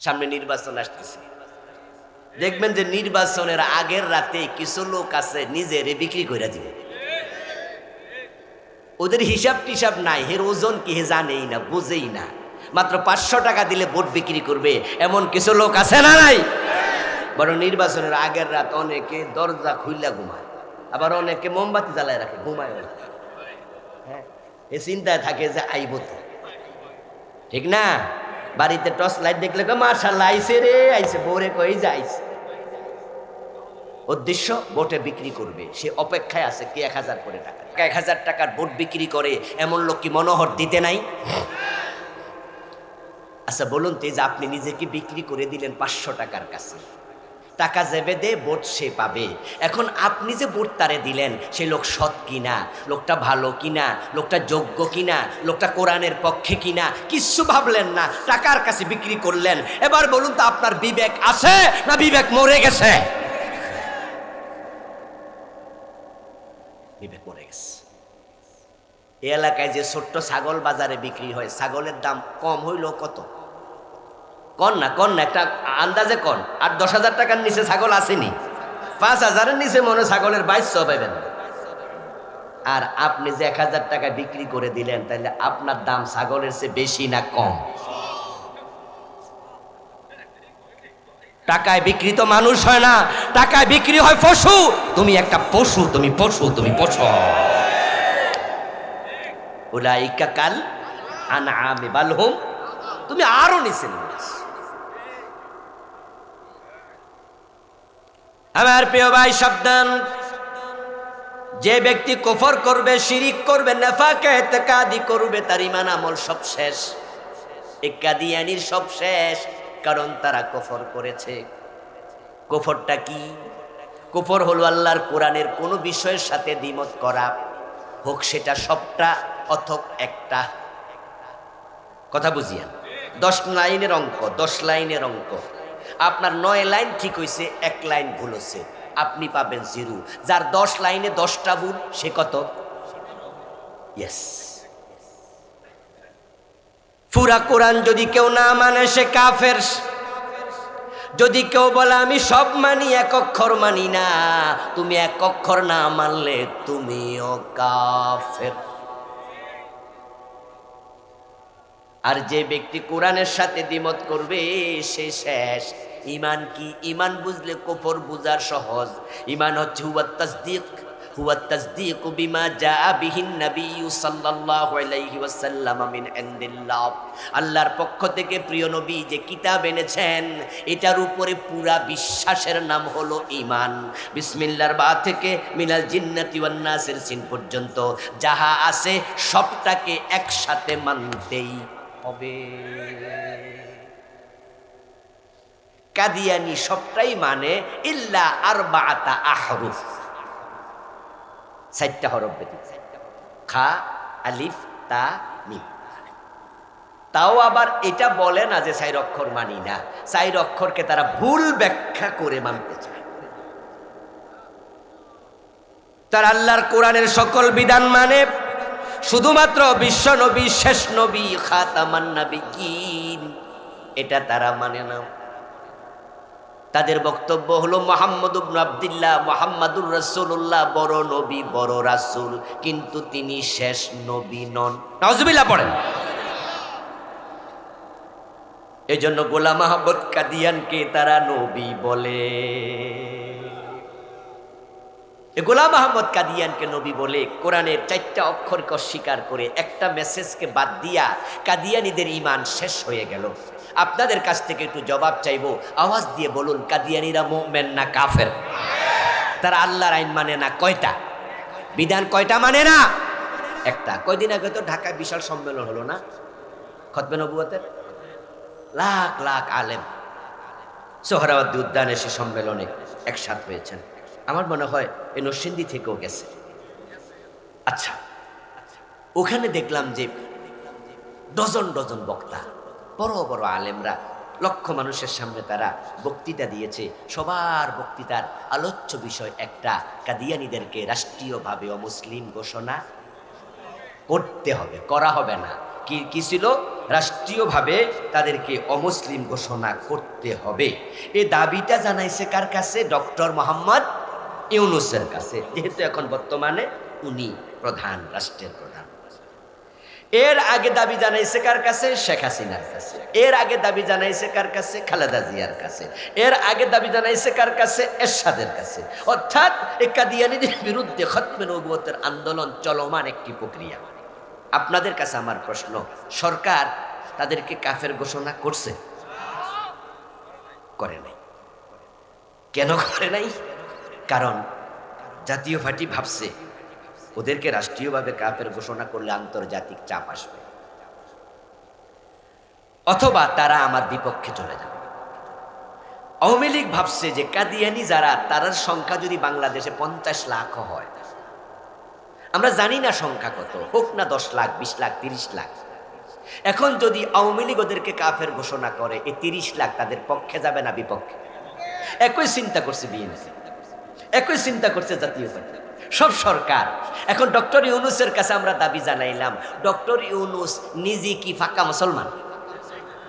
সামনে নির্বাচন আসতেছে, দেখবেন যে নির্বাচনের আগের রাতে কিছু লোক আছে নিজেরে বিক্রি করে দিবে। ওদের হিসাব টিসাব নাই, হের ওজন কি হে জানেই না, বুঝেই না, মাত্র 500 টাকা দিলে ভোট বিক্রি করবে, এমন কিছু লোক আছে না নাই? বরং নির্বাচনের আগের রাত অনেকে দরজা খুইলা ঘুমায়, আবার অনেকে মোমবাতি জ্বালায় রাখে, ঘুমায় না। হ্যাঁ, এ চিন্তায় থাকে যে আইব তো, ঠিক না? বাড়িতে টর্চ লাইট দেখলে মাশাআল্লাহ আইছে রে, আইছে, বোরে কই যাইছে। উদ্দেশ্য ভোটে বিক্রি করবে, সে অপেক্ষায় আছে কি 1000 করে টাকা, 1000 টাকার ভোট বিক্রি করে এমন লোক কি মনোহর দিতে নাই? আচ্ছা বলুন তো, যে আপনি নিজেকে বিক্রি করে দিলেন 500 টাকার কাছে, টাকা যাবে দে ভোট সে পাবে। এখন আপনি যে ভোট তারে দিলেন, সে লোক সৎ কিনা, লোকটা ভালো কিনা, লোকটা যোগ্য কিনা, লোকটা কোরআনের পক্ষে কিনা, কিচ্ছু ভাবলেন না, টাকার কাছে বিক্রি করলেন। এবার বলুন তো, আপনার বিবেক আছে না বিবেক মরে গেছে? বিবেক মরে গেছে। এই এলাকায় যে ছোট্ট ছাগল বাজারে বিক্রি হয়, ছাগলের দাম কম হইল কত? কন না একটা আন্দাজে কন। আর 10,000 টাকার নিচে ছাগল আসেনি, 5,000-এর নিচে মনে ছাগলের 2200 পাবেন। আর আপনি যে 1000 টাকা বিক্রি করে দিলেন, তাহলে আপনার দাম ছাগলের চেয়ে বেশি না কম? টাকায় বিক্রি তো মানুষ হয় না, টাকায় বিক্রি হয় পশু। তুমি একটা পশু, তুমি পশু, তুমি পশু। উলাইকা কাল আনআমি বাল হুম, তুমি আরো নিচে নেমে গেছো। আমার প্রিয় ভাই সাবধান, যে ব্যক্তি কুফর করবে, শিরিক করবে, নেফাকে ইতিকাদি করবে, তার ঈমান আমল সব শেষ। এই কাদিয়ানির সব শেষ, কারণ তারা কুফর করেছে। কুফরটা কি? কুফর হলো আল্লাহর কোরআনের কোনো বিষয়ের সাথে দ্বিমত করা, হোক সেটা সবটা অথবা একটা। কথা বুঝিয়েন, 10 লাইনের অঙ্ক, 10 লাইনের অঙ্ক, আপনার 9 লাইন ঠিক হয়েছে, 1 লাইন ভুল হচ্ছে, আপনি পাবেন 0। যার 10 লাইনে 10টা ভুল, সে কত? ইয়েস। পুরা কোরআন যদি কেউ না মানে, সে কাফের। যদি কেউ বলে আমি সব মানি, 1 অক্ষর মানি না, তুমি 1 অক্ষর না মানলে তুমিও কাফের। আর যে ব্যক্তি কোরআনের সাথে দ্বিমত করবে, সে শেষ। ঈমান কি? ঈমান বুঝলে কুফর বুঝার সহজ। ঈমান হচ্ছে হুয়া তাসদীকু বিমা জাআ বিহিন নবী সাল্লাল্লাহু আলাইহি ওয়াসাল্লাম মিন ইনদিল্লাহ। আল্লাহর পক্ষ থেকে প্রিয় নবী যে কিতাব এনেছেন, এটার উপরে পুরা বিশ্বাসের নাম হলো ঈমান। বিসমিল্লাহর বা থেকে মিনাল জিন্নাতি ওয়ান নাসের সিন পর্যন্ত যাহা আছে সবটাকে একসাথে মানতেই হবে। কাদিয়ানি সবটাই মানে ইল্লা আরবাআতা আহরুফ, 4টা হরফ ব্যতীত, খা, আলিফ, তা, মিম। তাও আবার এটা বলে না যে 4 অক্ষর মানি না, 4 অক্ষরকে তারা ভুল ব্যাখ্যা করে মানতে চায়। তারা আল্লাহর কোরআনের সকল বিধান মানে, শুধুমাত্র বিশ্ব নবী, শেষ নবী, খাতামান নাবিয়্যিন, এটা তারা মানে না। তাদের বক্তব্য হলো মুহাম্মদ ইবনে আব্দুল্লাহ, মুহাম্মাদুর রাসূলুল্লাহ বড় নবী, বড় রাসূল, কিন্তু তিনি শেষ নবী নন। নাউজুবিল্লাহ পড়েন। এজন্য গোলাম আহমদ কাদিয়ানকে তারা নবী বলে। গোলাম আহমদ কাদিয়ানকে নবী বলে কোরআনের 4টা অক্ষরকে অস্বীকার করে, একটা মেসেজকে বাদ দিয়া কাদিয়ানীদের ঈমান শেষ হয়ে গেল। আপনাদের কাছ থেকে একটু জবাব চাইবো, আওয়াজ দিয়ে বলুন, কাদিয়ানীরা মুমিন না কাফের? তারা আল্লাহর আইন মানে না, কয়টা বিধান, কয়টা মানে না? একটা। কয়দিন আগে তো ঢাকায় বিশাল সম্মেলন হলো না, খতমে নবুয়তের, লাখ লাখ আলেম সোহরাওয়ার্দী উদ্যানে সে সম্মেলনে একসাথ হয়েছেন। আমার মনে হয় এই নরসিংদী থেকেও গেছে। আচ্ছা, ওখানে দেখলাম যে ডজন ডজন বক্তা, বড় বড় আলেমরা, লক্ষ মানুষের সামনে তারা বক্তৃতা দিয়েছে। সবার বক্তৃতার আলোচ্য বিষয় একটা, কাদিয়ানীদেরকে রাষ্ট্রীয়ভাবে অমুসলিম ঘোষণা করতে হবে, করা হবে না। কি ছিল? রাষ্ট্রীয়ভাবে তাদেরকে অমুসলিম ঘোষণা করতে হবে। এই দাবিটা জানাইছে কার কাছে? ডক্টর মোহাম্মদ ইউনূসের কাছে, যেহেতু এখন বর্তমানে উনি প্রধান, রাষ্ট্রের প্রধান। এর আগে দাবি জানাইছে কার কাছে? শেখ হাসিনার কাছে। এর আগে দাবি জানাইছে কার কাছে? খালেদা জিয়ার কাছে। এর আগে দাবি জানাইছে কার কাছে? এরশাদের কাছে। অর্থাৎ এই কাদিয়ানীদের বিরুদ্ধে খতমে নবুয়তের আন্দোলন চলমান একটি প্রক্রিয়া। আপনাদের কাছে আমার প্রশ্ন, সরকার তাদেরকে কাফের ঘোষণা করছে? করে নাই। কেন করে নাই? কারণ জাতীয় পার্টি ভাবছে ওদেরকে রাষ্ট্রীয়ভাবে কাফের ঘোষণা করলে আন্তর্জাতিক চাপ আসবে, অথবা তারা আমার বিপক্ষে চলে যাবে। আওয়ামী লীগ ভাবছে যে কাদিয়ানি যারা, তার সংখ্যা যদি বাংলাদেশে 50 লাখ হয়, আমরা জানি না সংখ্যা কত, হোক না 10 লাখ, 20 লাখ, 30 লাখ। এখন যদি আওয়ামী লীগ ওদেরকে কাফের ঘোষণা করে, এই 30 লাখ তাদের পক্ষে যাবে না বিপক্ষে? একই চিন্তা করছে বিএনপি, একই চিন্তা করছে জাতীয় পার্টি, সব সরকার। এখন ডক্টর ইউনূসের কাছে আমরা দাবি জানাইলাম, ডক্টর ইউনূস নিজে কি ফাঁকা মুসলমান?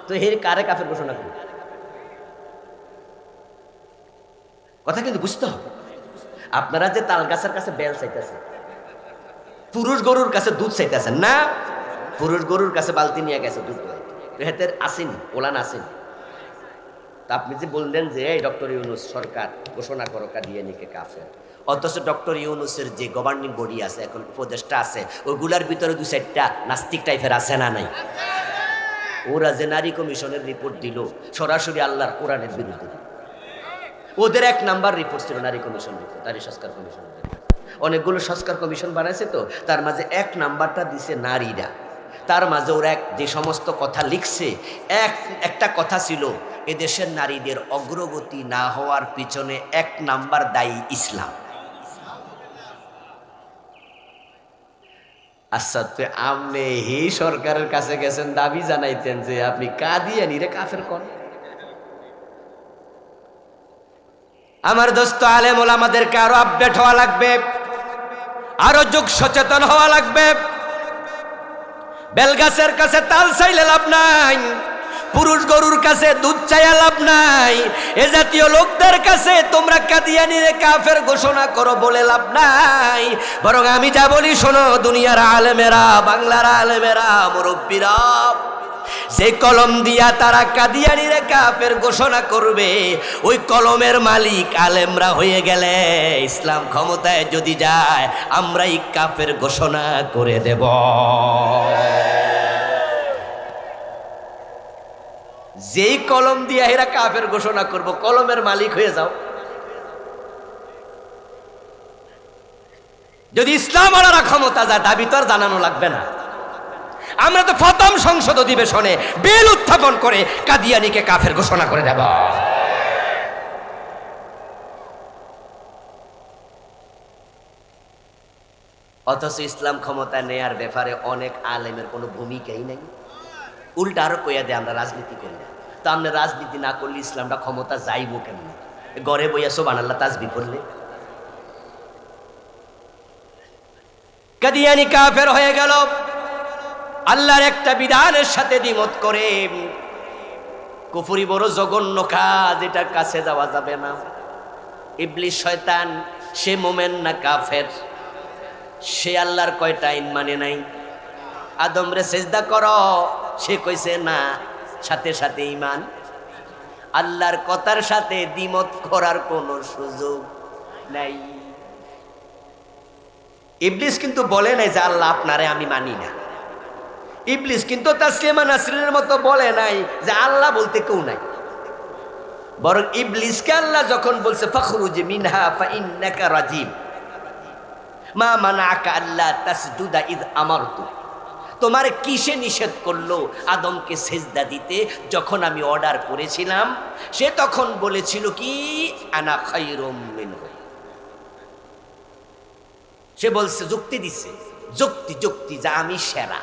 তো এর কারে কাফের ঘোষণা করবে? কথা কিন্তু বুঝতে হবে। আপনারা যে তাল গাছের কাছে বেল চাইতেছেন, পুরুষ গরুর কাছে দুধ চাইতেছেন না, পুরুষ গরুর কাছে বালতি নিয়ে গেছে দুধ, হেতের আসেনি, ওলান আসেনি। তা আপনি যে বললেন যে এই ডক্টর ইউনূস সরকার ঘোষণা করো কাদিয়ানীকে কাফের, অথচ ডক্টর ইউনূসের যে গভর্নিং বডি আছে, এখন উপদেষ্টা আছে, ওইগুলার ভিতরে 2-4টা নাস্তিক টাইপের আছে না নাই? ওরা যে নারী কমিশনের রিপোর্ট দিল, সরাসরি আল্লাহর কোরআনের বিরুদ্ধে। ওদের 1 নাম্বার রিপোর্ট ছিল নারী কমিশন রিপোর্ট, নারী সংস্কার কমিশন। অনেকগুলো সংস্কার কমিশন বানাইছে, তো তার মাঝে 1 নাম্বারটা দিছে নারীরা। তার মাঝে ওরা যে সমস্ত কথা লিখছে, একটা কথা ছিল, এদেশের নারীদের অগ্রগতি না হওয়ার পিছনে 1 নাম্বার দায়ী ইসলাম। আচ্ছা, তো আপনি হি সরকারের কাছে গেছেন দাবি জানাইতেন যে আপনি কাদিয়ানীরে কাফের করেন। আমার দোস্ত আলেম ওলামাদেরকে আরো আপডেট হওয়া লাগবে, আরো যুগ সচেতন হওয়া লাগবে। বেলগাছের কাছে তাল চাইলে লাভ নাই, পুরুষ গরুর কাছে দুধ চাইয়া লাভ নাই। এ জাতীয় লোকদের কাছে তোমরা কাদিয়ানীরে কাফের ঘোষণা করো বলে লাভ নাই। বরং আমি যা বলি শোনো, দুনিয়ার আলেমেরা, বাংলার আলেমেরা, মুরব্বীরা, যে কলম দিয়া তারা কাদিয়ানীরে কাফের ঘোষণা করবে, ওই কলমের মালিক আলেমরা হয়ে গেলে ইসলাম ক্ষমতায় যদি যায়, আমরাই কাফের ঘোষণা করে দেব। যেই কলম দিয়া এরা কাফের ঘোষণা করব, কলমের মালিক হয়ে যাও। যদি ইসলাম আলারা ক্ষমতা যায়, দাবি তো আর জানানো লাগবে না। আমরা তো প্রথম সংসদ অধিবেশনে বিল উত্থাপন করে কাদিয়ানীকে কাফের ঘোষণা করে দেব। অথচ ইসলাম ক্ষমতা নেয়ার ব্যাপারে অনেক আলেমের কোনো ভূমিকাই নেই। উল্টা আরো কইয়া দেয় আমরা রাজনীতি করি না। তো আমরা রাজনীতি না করলে ইসলামটা ক্ষমতা যাইব কেমন? ঘরে বইয়া সুবহানাল্লাহ তাসবিহ করলে। কাদিয়ানী কাফের হয়ে গেল আল্লাহর একটা বিধানের সাথে দ্বিমত করে। কুফরি বড় জঘন্য কাজ, এটার কাছে যাওয়া যাবে না। ইবলিস শয়তান, সে মোমেন না কাফের? সে আল্লাহর কয়টা আইন মানে নাই? আদমরে সেজদা করো, সে কইছে না, সাথে সাথে ঈমান। আল্লাহর কথার সাথে দ্বিমত করার কোনো সুযোগ নাই। ইবলিস কিন্তু বলে নাই যে আল্লাহ আপনারে আমি মানি না। ইবলিস কিন্তু তাসলিমা নাসরিনের মতো বলে নাই যে আল্লাহ বলতে কেউ নাই। বরং ইবলিসকে আল্লাহ যখন বলছে ফাখরুজ মিনহা ফাইন্নাকা রাজিম, মা মানাকা আল্লাহ তাসজুদা ইয আমারতু, তোমার কিসে নিষেধ করলো আদমকে সেজদা দিতে যখন আমি অর্ডার করেছিলাম? সে তখন বলেছিল কি আনা খায়রুম মিনহু। সে বলছে, যুক্তি দিছে, যুক্তি যা আমি সেরা।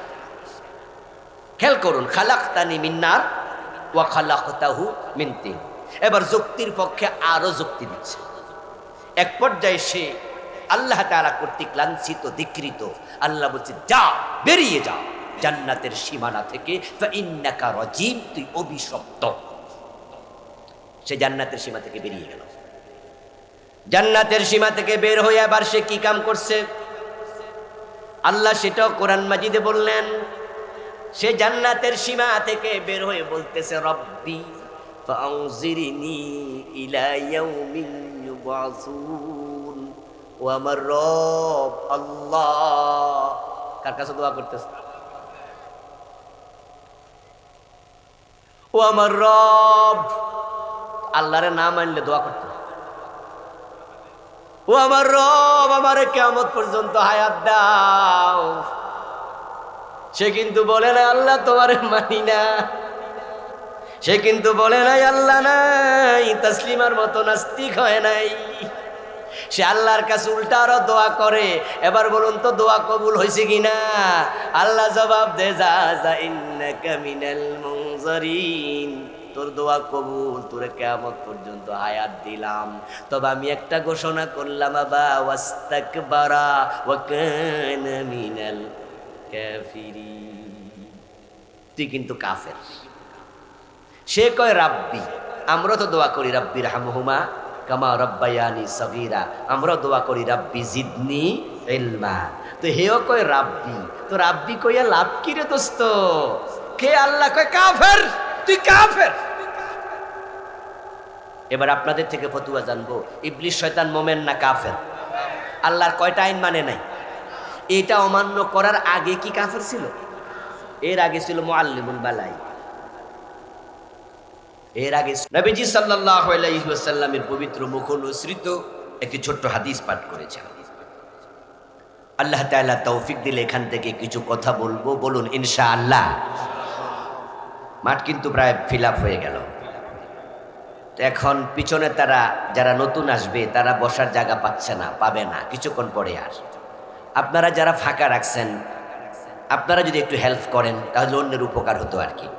খেয়াল করুন, খালাকতানি মিন নার ওয়া খালাকতাহু মিন তিন। এবার যুক্তির পক্ষে আরো যুক্তি দিচ্ছে। এক পর্যায়ে সে আল্লাহ তাআলা কর্তৃক লাঞ্ছিত, ধিক্কৃত। আল্লাহ বলছে যা, বেরিয়ে যাও। জান্নাতের সীমানা থেকে, ফাইন্নাকা রাজিম, তুই অভিশপ্ত। সে জান্নাতের সীমা থেকে বেরিয়ে গেল। জান্নাতের সীমা থেকে বের হয়ে আবার সে কি কাম করছে আল্লাহ সেটাও কোরআন মাজিদে বললেন। সে জান্নাতের সীমা থেকে বের হয়ে বলতেছে, রব্বি ফাআনজিরনি ইলা ইয়াউমিন ইউবাসুন। ও আমার রব আল্লাহ, কার কাছে দোয়া করতেছে? ও আমার রব, আল্লাহরে না মানলে দোয়া করতে। ও আমার রব, আমারে কিয়ামত পর্যন্ত হায়াত দাও। সে কিন্তু বলে না আল্লাহ তোমারে মানি না, সে কিন্তু বলে নাই আল্লাহ নাই, তাসলিমার মতো নাস্তিক হয় নাই। সে আল্লাহর কাছে উল্টা আরো দোয়া করে। এবার বলুন তো দোয়া কবুল হয়েছে কিনা? আল্লাহ জবাব দে, যা যা ইন্নাকা মিনাল মুনজারিন, তোর দোয়া কবুল, তোরে কিয়ামত পর্যন্ত হায়াত দিলাম। তবে আমি একটা ঘোষণা করলাম, আবা ওয়াস্তাকবারা ওয়া কানা মিনাল কাফিরিন, তুই কিন্তু কাফের। সে কয় রাব্বি, আমরা তো দোয়া করি রাব্বির হামহুমা কামা রাব্বায়ানি সগীরা, আমরা দোয়া করি রাব্বি জিদনি ইলমা। তো হেও কয় রাব্বি, তো রাব্বি কইয়া লাভ কি রে দোস্ত? কে আল্লাহ কয় কাফের, তুই কাফের। এবার আপনাদের থেকে ফতুয়া জানবো, ইবলিস শয়তান মোমেন না কাফের? আল্লাহর কয়টা আইন মানে নাই? এটা অমান্য করার আগে কি কাফের ছিল? এর আগে ছিল মুআল্লিমুল বালাই। এর আগে নবীজি সাল্লাল্লাহু আলাইহি ওয়াসাল্লামের পবিত্র মুখ অনুসৃত একটি ছোট্ট হাদিস পাঠ করেছেন। আল্লাহ তাআলা তৌফিক দিলে এখান থেকে কিছু কথা বলবো, বলুন ইনশাআল্লাহ। মাঠ কিন্তু প্রায় ফিল আপ হয়ে গেল। এখন পিছনে তারা যারা নতুন আসবে তারা বসার জায়গা পাচ্ছে না, পাবে না কিছুক্ষণ পরে। আর আপনারা যারা ফাঁকা রাখছেন, আপনারা যদি একটু হেল্প করেন তাহলে অন্যের উপকার হতো আর কি।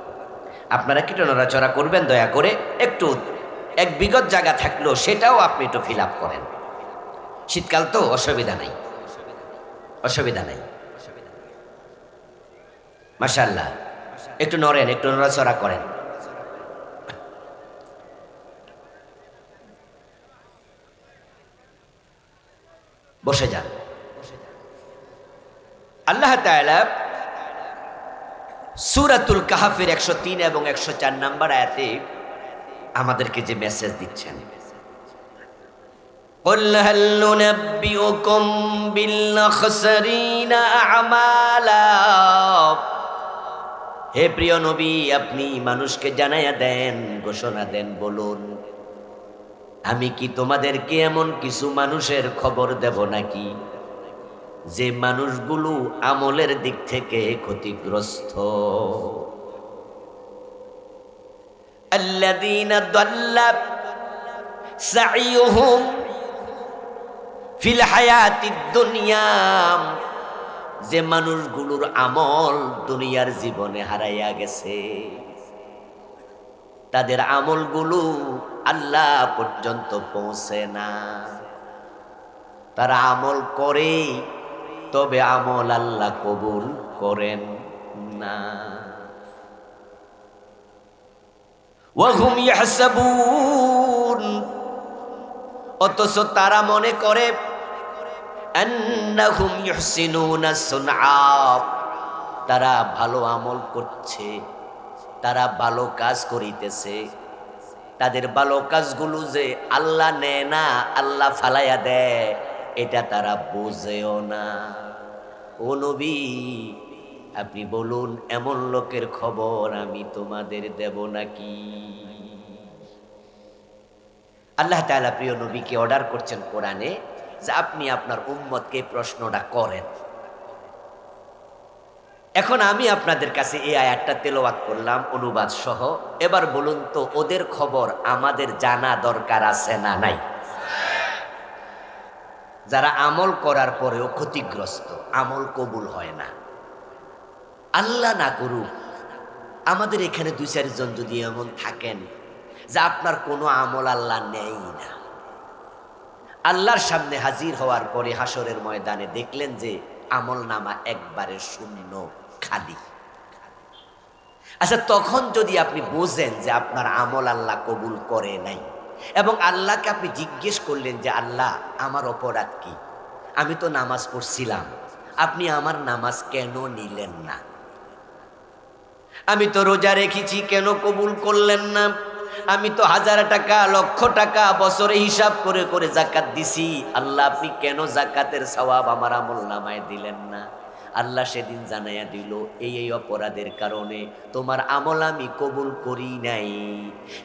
আপনারা কি একটু নড়াচড়া করবেন দয়া করে? একটু এক বিগত জায়গা থাকলো সেটাও আপনি একটু ফিল আপ করেন। শীতকাল তো, অসুবিধা নাই, অসুবিধা নাই। মাশাআল্লাহ, একটু নড়েন, একটু নড়াচড়া করেন। বসে যান। আল্লাহ তাআলা সূরাতুল কাহফের 103 এবং 104 নম্বর আয়াতে আমাদেরকে যে মেসেজ দিচ্ছেন, قُلْ هَلْ نُنَبِّئُكُمْ بِالْأَخْسَرِينَ أَعْمَالًا। হে প্রিয় নবী, আপনি মানুষকে জানাইয়া দেন, ঘোষণা দেন, বলুন আমি কি তোমাদেরকে এমন কিছু মানুষের খবর দেব নাকি যে মানুষগুলো আমলের দিক থেকে ক্ষতিগ্রস্ত। আল্লাযীনা দাল্লা সাইয়ুহুম ফিল হায়াতিদ দুনিয়া, যে মানুষগুলোর আমল দুনিয়ার জীবনে হারাইয়া গেছে, তাদের আমলগুলো আল্লাহ পর্যন্ত পৌঁছে না। তারা আমল করে, তবে আমল আল্লাহ কবুল করেন না। ওয়াহুম ইয়াহসাবুন, অথচ তারা মনে করে আন্নাহুম ইহসিনুনা সুনআ, তারা ভালো আমল করছে, তারা ভালো কাজ করিতেছে। তাদের ভালো কাজগুলো যে আল্লাহ নেয় না, আল্লাহ ফালাইয়া দেয়, এটা তারা বোঝেও না। ও নবী, আপনি বলুন এমন লোকের খবর আমি তোমাদের দেব নাকি? আল্লাহ তাআলা প্রিয় নবীকে অর্ডার করছেন কোরআনে যে আপনি আপনার উম্মতকে প্রশ্নটা করেন। এখন আমি আপনাদের কাছে এই আয়াতটা তেলাওয়াত করলাম অনুবাদ সহ। এবার বলুন তো ওদের খবর আমাদের জানা দরকার আছে না নাই? যারা আমল করার পরেও ক্ষতিগ্রস্ত, আমল কবুল হয় না। আল্লাহ না করুক, আমাদের এখানে 2-4 জন যদি এমন থাকেন যে আপনার কোনো আমল আল্লাহ নেই না, আল্লাহর সামনে হাজির হওয়ার পরে হাসরের ময়দানে দেখলেন যে আমল নামা একবারে শূন্য, খালি। আচ্ছা, তখন যদি আপনি বোঝেন যে আপনার আমল আল্লাহ কবুল করে নাই এবং আল্লাহকে আপনি জিজ্ঞেস করলেন যে আল্লাহ আমার অপরাধ কি, আমি তো নামাজ পড়ছিলাম, আপনি আমার নামাজ কেন নিলেন না? আমি তো রোজা রেখেছি, কেন কবুল করলেন না? আমি তো 1000 টাকা, লক্ষ টাকা বছরে হিসাব করে করে যাকাত দিছি, আল্লাহ আপনি কেন যাকাতের সওয়াব আমার আমল নামায় দিলেন না? আল্লাহ সেদিন জানাইয়া দিল, এই অপরাধের কারণে তোমার আমল আমি কবুল করি নাই।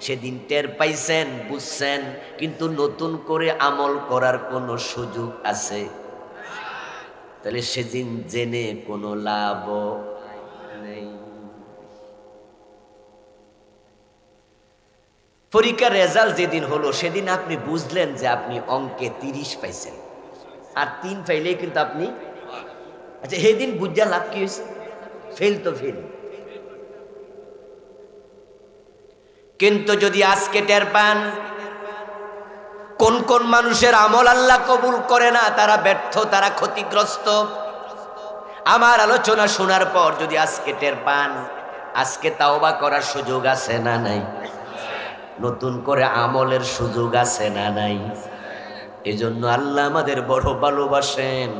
সেদিন টের পাইছেন, বুঝছেন, কিন্তু নতুন করে আমল করার কোনো সুযোগ আছে? তাহলে সেদিন জেনে কোনো লাভ নেই। পরীক্ষার রেজাল্ট যেদিন হলো সেদিন আপনি বুঝলেন যে আপনি অঙ্কে 30 পাইছেন, আর 3 পাইলেই কিন্তু আপনি, আচ্ছা সেদিন বুঝা লাভ কি হয়েছে? ফেল তো ফেল। কিন্তু যদি আজকে টের পান কোন কোন মানুষের আমল আল্লাহ কবুল করে না, তারা ব্যর্থ, তারা ক্ষতিগ্রস্ত, আমার আলোচনা শোনার পর যদি আজকে টের পান, আজকে তাওবা করার সুযোগ আছে না নাই? নতুন করে আমলের সুযোগ আছে না নাই? এজন্য আল্লাহ আমাদের বড় ভালোবাসেন,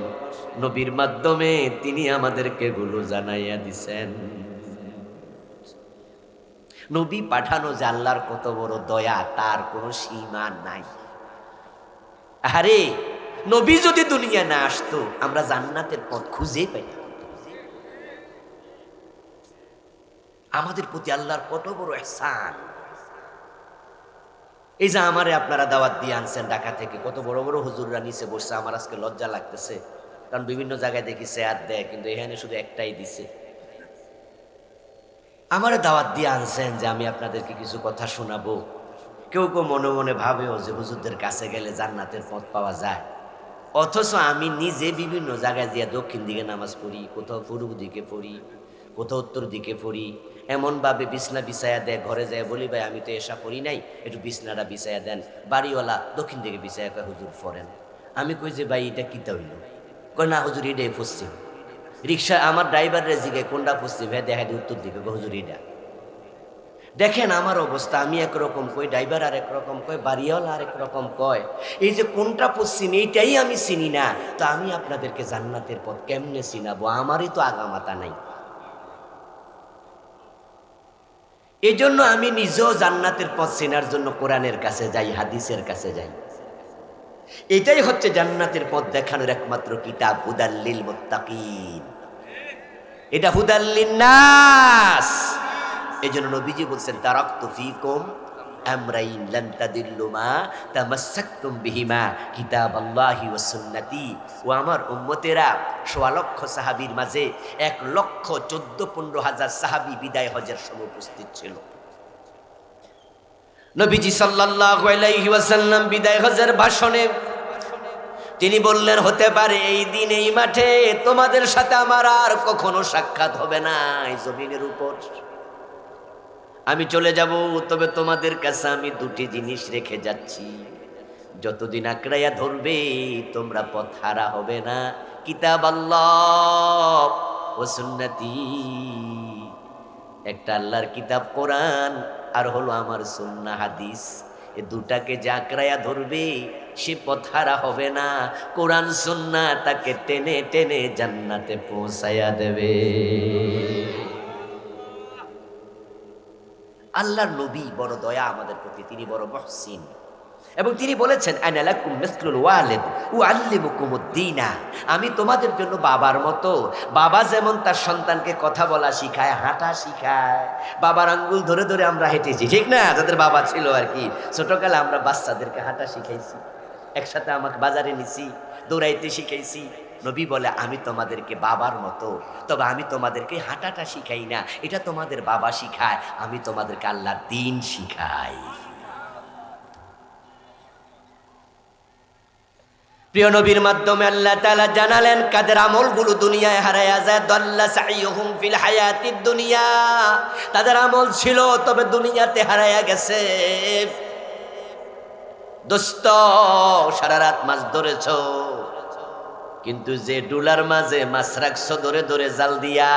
নবীর মাধ্যমে তিনি আমাদেরকে গুলো জানাইয়া দিছেন। নবী পাঠানো যে আল্লাহর কত বড় দয়া, তার কোনো সীমা নাই। আরে নবী যদি দুনিয়া না আসতো, আমরা জান্নাতের পথ খুঁজে পাইতাম। আমাদের প্রতি আল্লাহর কত বড় ইহসান। এই যে আমারে আপনারা দাওয়াত দিয়ে আনছেন ঢাকা থেকে, কত বড় বড় হুজুররা নিচে বসছে, আমার আজকে লজ্জা লাগতেছে, কারণ বিভিন্ন জায়গায় দেখি চেয়ার দেয়, কিন্তু এখানে শুধু একটাই দিছে। আমারে দাওয়াত দিয়ে আনছেন যে আমি আপনাদেরকে কিছু কথা শোনাবো। কেউ কেউ মনে মনে ভাবেও যে হুজুরদের কাছে গেলে জান্নাতের পথ পাওয়া যায়, অথচ আমি নিজে বিভিন্ন জায়গায় দিয়ে দক্ষিণ দিকে নামাজ পড়ি, কোথাও পূর্ব দিকে পড়ি, কোথাও উত্তর দিকে পড়ি, এমনভাবে বিছনা বিছায়া দেয়, ঘরে যায় বলি ভাই আমি তো এসা পড়ি নাই, একটু বিছনাটা বিছায়া দেন। বাড়িওয়ালা দক্ষিণ দিকে বিছায়া কয় হুজুর পড়েন। আমি কই যে ভাই এটা কিতা হইল? কয় না হুজুর এটাই পশ্চিম। রিক্সা আমার ড্রাইভারের জিগে কোনটা পশ্চিম? হ্যাঁ দেখা যায় উত্তর দিকে, হুজুর এটা। দেখেন আমার অবস্থা, আমি একরকম কই, ড্রাইভার আর একরকম কয়, বাড়িওয়ালা আর একরকম কয়। এই যে কোনটা পশ্চিম এইটাই আমি চিনি না, তো আমি আপনাদেরকে জান্নাতের পথ কেমনে চিনাবো? আমারই তো আগামাতা নাই। এই জন্য আমি নিজেও জান্নাতের পথ চেনার জন্য কোরআনের কাছে যাই, হাদিসের কাছে যাই। এটাই হচ্ছে জান্নাতের পথ দেখানোর একমাত্র কিতাব, হুদাল্লিল মুত্তাকিন। এটা হুদাল্লিন নাস। এই জন্য নবীজি বলছেন তারাকতু ফীকুম আমরাইন লান তাদিল্লু মা তামাসসাকতুম বিহিমা কিতাবাল্লাহি ওয়া সুন্নতি। ও আমার উম্মতেরা, ১৬ লক্ষ সাহাবীর মাঝে ১,১৪,১৫,০০০ সাহাবী বিদায় হজের সময় উপস্থিত ছিল। নবীজি সাল্লাল্লাহু আলাইহি ওয়াসাল্লাম বিদায় হজের ভাষণে তিনি বললেন, হতে পারে এই দিন এই মাঠে তোমাদের সাথে আমার আর কখনো সাক্ষাৎ হবে না এই জমিনের উপর। আমি চলে যাব, তবে তোমাদের কাছে আমি 2টি জিনিস রেখে যাচ্ছি। যতদিন আঁকড়াইয়া ধরবে তোমরা পথ হারা হবে না, কিতাব আল্লাহ ও সুন্নতি। একটা আল্লাহর কিতাব কোরআন, আর হলো আমার সুন্নাহ হাদিস। এ দুটাকে যে আঁকড়াইয়া ধরবে সে পথ হারা হবে না। কোরআন সুন্নাহ তাকে টেনে টেনে জান্নাতে পৌঁছাইয়া দেবে। আল্লাহর নবী বড় দয়া আমাদের প্রতি, তিনি বড় মুহসিন, এবং তিনি বলেছেন আনা লাকুম মিসলুল ওয়ালিদ উআল্লিমুকুমুদ্দীনা। আমি তোমাদের জন্য বাবার মতো। বাবা যেমন তার সন্তানকে কথা বলা শিখায়, হাঁটা শিখায়, বাবার আঙ্গুল ধরে ধরে আমরা হেঁটেছি, ঠিক না? যাদের বাবা ছিল আর কি, ছোটকালে আমরা বাচ্চাদেরকে হাঁটা শিখাইছি, একসাথে আমাকে বাজারে নিছি, দৌড়াইতে শিখাইছি। নবী বলে আমি তোমাদেরকে বাবার মতো, তবে আমি তোমাদেরকে হাঁটাটা শিখাই না, এটা তোমাদের বাবা শিখায়, আমি তোমাদেরকে আল্লাহর দ্বীন শিখাই। প্রিয় নবীর মাধ্যমে আল্লাহ তাআলা জানালেন কাদের আমলগুলো দুনিয়ায় হারায়া যায়। দাল্লা সাইয়ুহুম ফিল হায়াতিদ দুনিয়া, তাদের আমল ছিল তবে দুনিয়াতে হারায়া গেছে। দোস্ত, সারা রাত মাছ ধরেছো, কিন্তু যে ডুলার মাঝে মাছ রাখছো ধরে ধরে জাল দিয়া,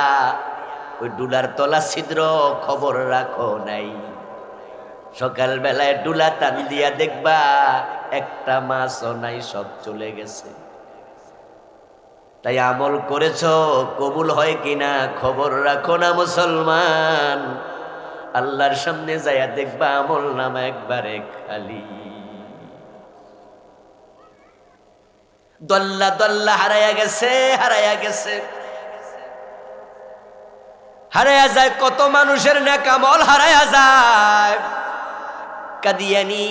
ওই ডুলার তলা ছিদ্র খবর রাখো নাই। সকাল বেলায় ডুলা টান দিয়া দেখবা একটা মাছও নাই, সব চলে গেছে। তাই আমল করেছো কবুল হয় কিনা খবর রাখো না মুসলমান। আল্লাহর সামনে যায়া দেখবা আমল নামা একবারে খালি। দল্লা দল্লা হারায়া গেছে, হারায়া গেছে, হারায়া যায়। কত মানুষের নেক আমল হারায়া যায়। কাদিয়ানি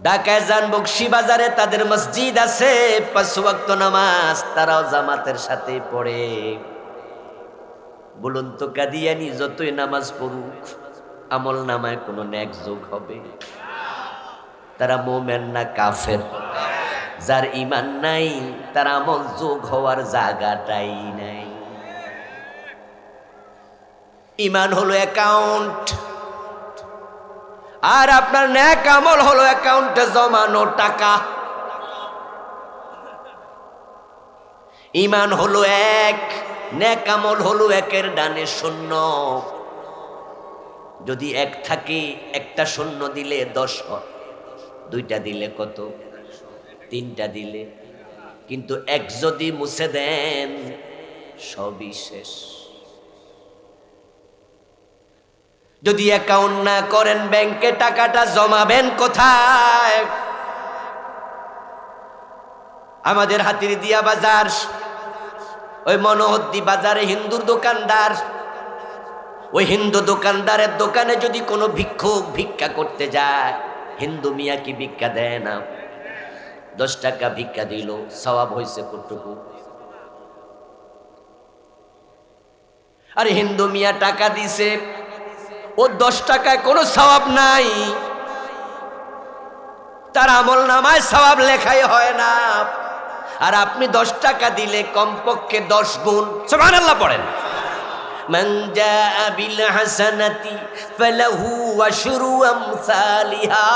ঢাকায় যান, বকশী বাজারে তাদের মসজিদ আছে, 5 ওয়াক্ত নামাজ তারাও জামাতের সাথে পড়ে। বলুন তো কাদিয়ানি যতই নামাজ পড়ুক আমল নামায় কোনো নেক যোগ হবে? তারা মোমেন না কাফের? যার ঈমান নাই তার আমল যোগ হওয়ার জায়গাটাই নাই। ঈমান হলো অ্যাকাউন্ট, আর আপনার নেক আমল হলো অ্যাকাউন্টে জমানো টাকা। ঈমান হলো 1, নেক আমল হলো 1-এর ডানে 0। যদি 1 থাকে, একটা 0 দিলে 10 হয়, 2টা দিলে কত? 3টা দিলে। কিন্তু 1 যদি মুছে দেন সবই শেষ। যদি অ্যাকাউন্ট না করেন ব্যাংকে টাকাটা জমাবেন কোথায়? আমাদের হাতিরদিয়া বাজার, ওই মনোহদ্দি বাজারে হিন্দুর দোকানদার, ওই হিন্দু দোকানদারের দোকানে যদি কোনো ভিক্ষুক ভিক্ষা করতে যায়, হিন্দু মিয়া কি ভিক্ষা দেয় না? 10 টাকা ভিক্ষা দিল, সওয়াব হয়েছে কতটুকু? আরে হিন্দু মিয়া টাকা দিছে, ও 10 টাকায় কোনো সওয়াব নাই, তার আমল নামায় সওয়াব লেখাই হয় না। আর আপনি 10 টাকা দিলে কমপক্ষে 10 গুণ সুবহানাল্লাহ পড়েন। মান জাআ বিল হাসানাতি ফালাহু আশরু আমসালিহা।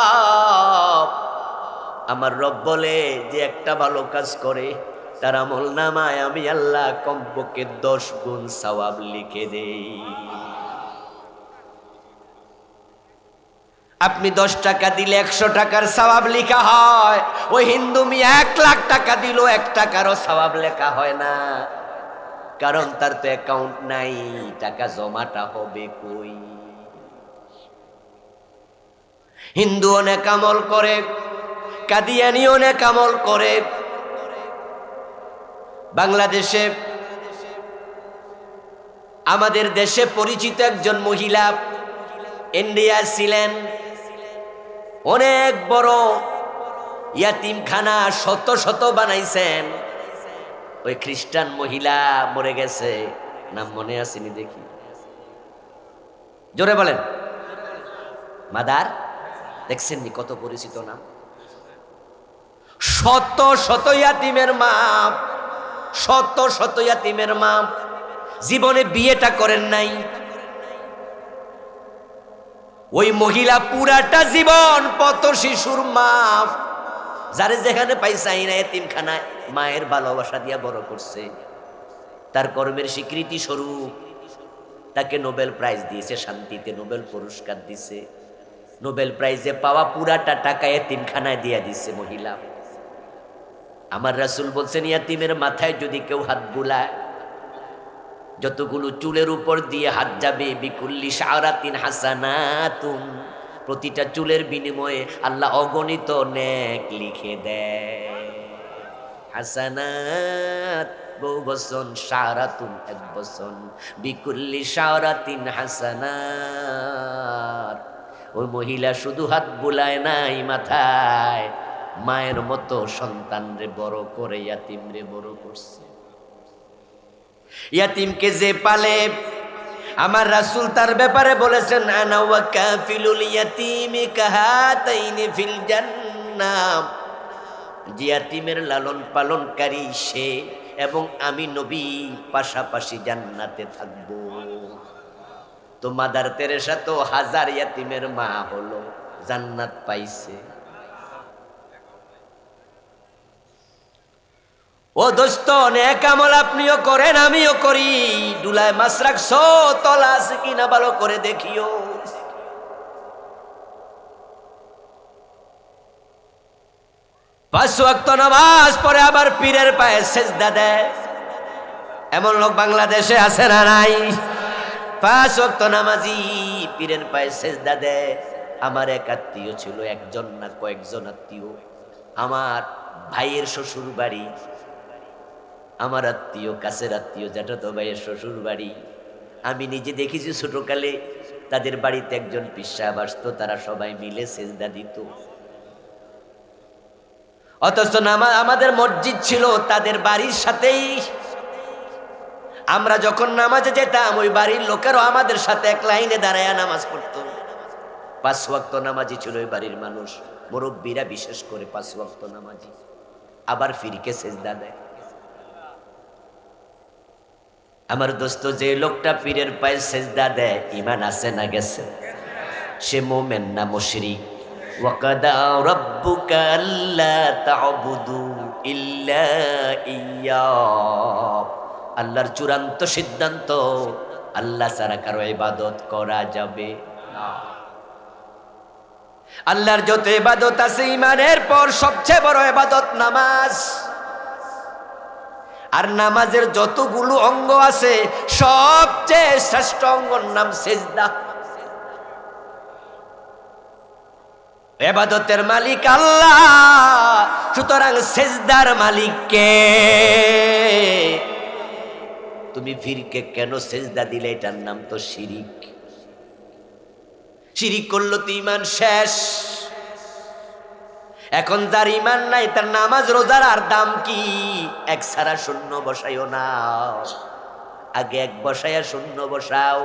আমার রব বলে যে একটা ভালো কাজ করে তার আমল নামায় আমি আল্লাহ কমপক্ষে 10 গুণ সওয়াব লিখে দেই। আপনি 10 টাকা দিলে 100 টাকার সওয়াব লেখা হয়, ওই হিন্দু মিয়া 1 লাখ টাকা দিল 1 টাকারও সওয়াব লেখা হয় না। কারণ তার তো অ্যাকাউন্ট নাই, টাকা জমাটা হবে কই? হিন্দু অনেক আমল করে, কাদিয়ানি অনেক আমল করে। বাংলাদেশে, আমাদের দেশে পরিচিত একজন মহিলা ইন্ডিয়া ছিলেন, অনেক বড় ইয়াতিমখানা শত শত বানাইছেন। ওই খ্রিস্টান মহিলা মরে গেছে, নাম মনে আসেনি দেখি, জোরে বলেন। মাদার, দেখছেন নি কত পরিচিত নাম? শত শত ইয়াতিমের মা, শত শত ইয়াতিমের মা, জীবনে বিয়েটা করেন নাই। ওই মহিলা পুরাটা জীবন পত শিশুর মা, যারে যেখানে পাইছাই না এতিমখানায় মায়ের ভালোবাসা দিয়া বড় করছে। তার কর্মের স্বীকৃতি স্বরূপ তাকে নোবেল প্রাইজ দিয়েছে, শান্তিতে নোবেল পুরস্কার দিছে। নোবেল প্রাইজে পাওয়া পুরাটা টাকা এতিমখানায় দিয়া দিছে মহিলা। আমার রাসূল বলছেন, ইয়াতিমের মাথায় যদি কেউ হাত বুলায়, যতগুলো চুলের উপর দিয়ে হাত যাবে, বিকুল্লি শারাতিন হাসানাতুন, প্রতিটা চুলের বিনিময়ে আল্লাহ অগণিত নেক লিখে দেয়। হাসানাত বহু বচন, শারাতুন 1 বচন, বিকুল্লি শারাতিন হাসানাত। ওই মহিলা শুধু হাত বুলায় নাই মাথায়, মায়ের মতো সন্তানরে বড় করে ইয়াতিমরে বড় করছে। ইয়াতিমকে যে পালে, আমার রাসূল তার ব্যাপারে বলেছেন, আনা ওয়া কাফিলুল ইয়াতিমি কাহাতাইনি ফিল জান্নাহ। যে ইয়াতিমের লালন পালনকারী সে এবং আমি নবী পাশাপাশি জান্নাতে থাকব। তো মাদার তেরেসা তো 1000 ইয়াতিমের মা হলো, জান্নাত পাইছে। ও দোস্ত, নেক আমল আপনিও করেন, আমিও করি। ডুলায় মাছ রাখছো, তলা আছে কিনা ভালো করে দেখিও। 5 ওয়াক্ত নামাজ পড়ে আবার পীরের পায়ে সেজদা দেয়। এমন লোক বাংলাদেশে আছে না নাই? 5 ওয়াক্ত নামাজি পীরের পায়ে সেজদা দেয়। আমার এক আত্মীয় ছিল, একজন না কয়েকজন আত্মীয়। আমার ভাইয়ের শ্বশুর বাড়ি, আমার আত্মীয়, কাছের আত্মীয়, জ্যাঠাতো ভাইয়ের শ্বশুর বাড়ি। আমি নিজে দেখেছি ছোটকালে তাদের বাড়িতে একজন পীর সাহেব আসতো, তারা সবাই মিলে সেজদা দিত। অথচ আমাদের মসজিদ ছিল তাদের বাড়ির সাথেই। আমরা যখন নামাজে যেতাম, ওই বাড়ির লোকেরও আমাদের সাথে এক লাইনে দাঁড়ায় নামাজ পড়তো। 5 ওয়াক্ত নামাজি ছিল ওই বাড়ির মানুষ, মুরব্বীরা বিশেষ করে 5 ওয়াক্ত নামাজি। আবার ফিরকে সেজদা দেয়। আমার দোস্ত, যে লোকটা পীরের পায়ে সেজদা দেয়, ঈমান আছে না গেছে? সে মুমিন না মুশরিক? ওয়াকাদা রাব্বুকা আল্লা তা'বুদু ইল্লা ইয়্যা। আল্লাহর চূড়ান্ত সিদ্ধান্ত, আল্লাহ ছাড়া কারো ইবাদত করা যাবে না। আল্লাহর যত ইবাদত আছে, ঈমানের পর সবচেয়ে বড় ইবাদত নামাজ। আর নামাজের যতগুলো অঙ্গ আছে, সবচেয়ে শ্রেষ্ঠ অঙ্গর নাম সেজদা। ইবাদতের মালিক আল্লাহ, সুতরাং সেজদার মালিক কে? তুমি ফিরকে কেন সেজদা দিলে? এটার নাম তো শিরিক। শিরিক করলো তো ঈমান শেষ। এখন যার ঈমান নাই, তার নামাজ রোজার আর দাম কি? 1 ছাড়া শূন্য বসাইও না, আগে 1 বসাইয়া শূন্য বসাও।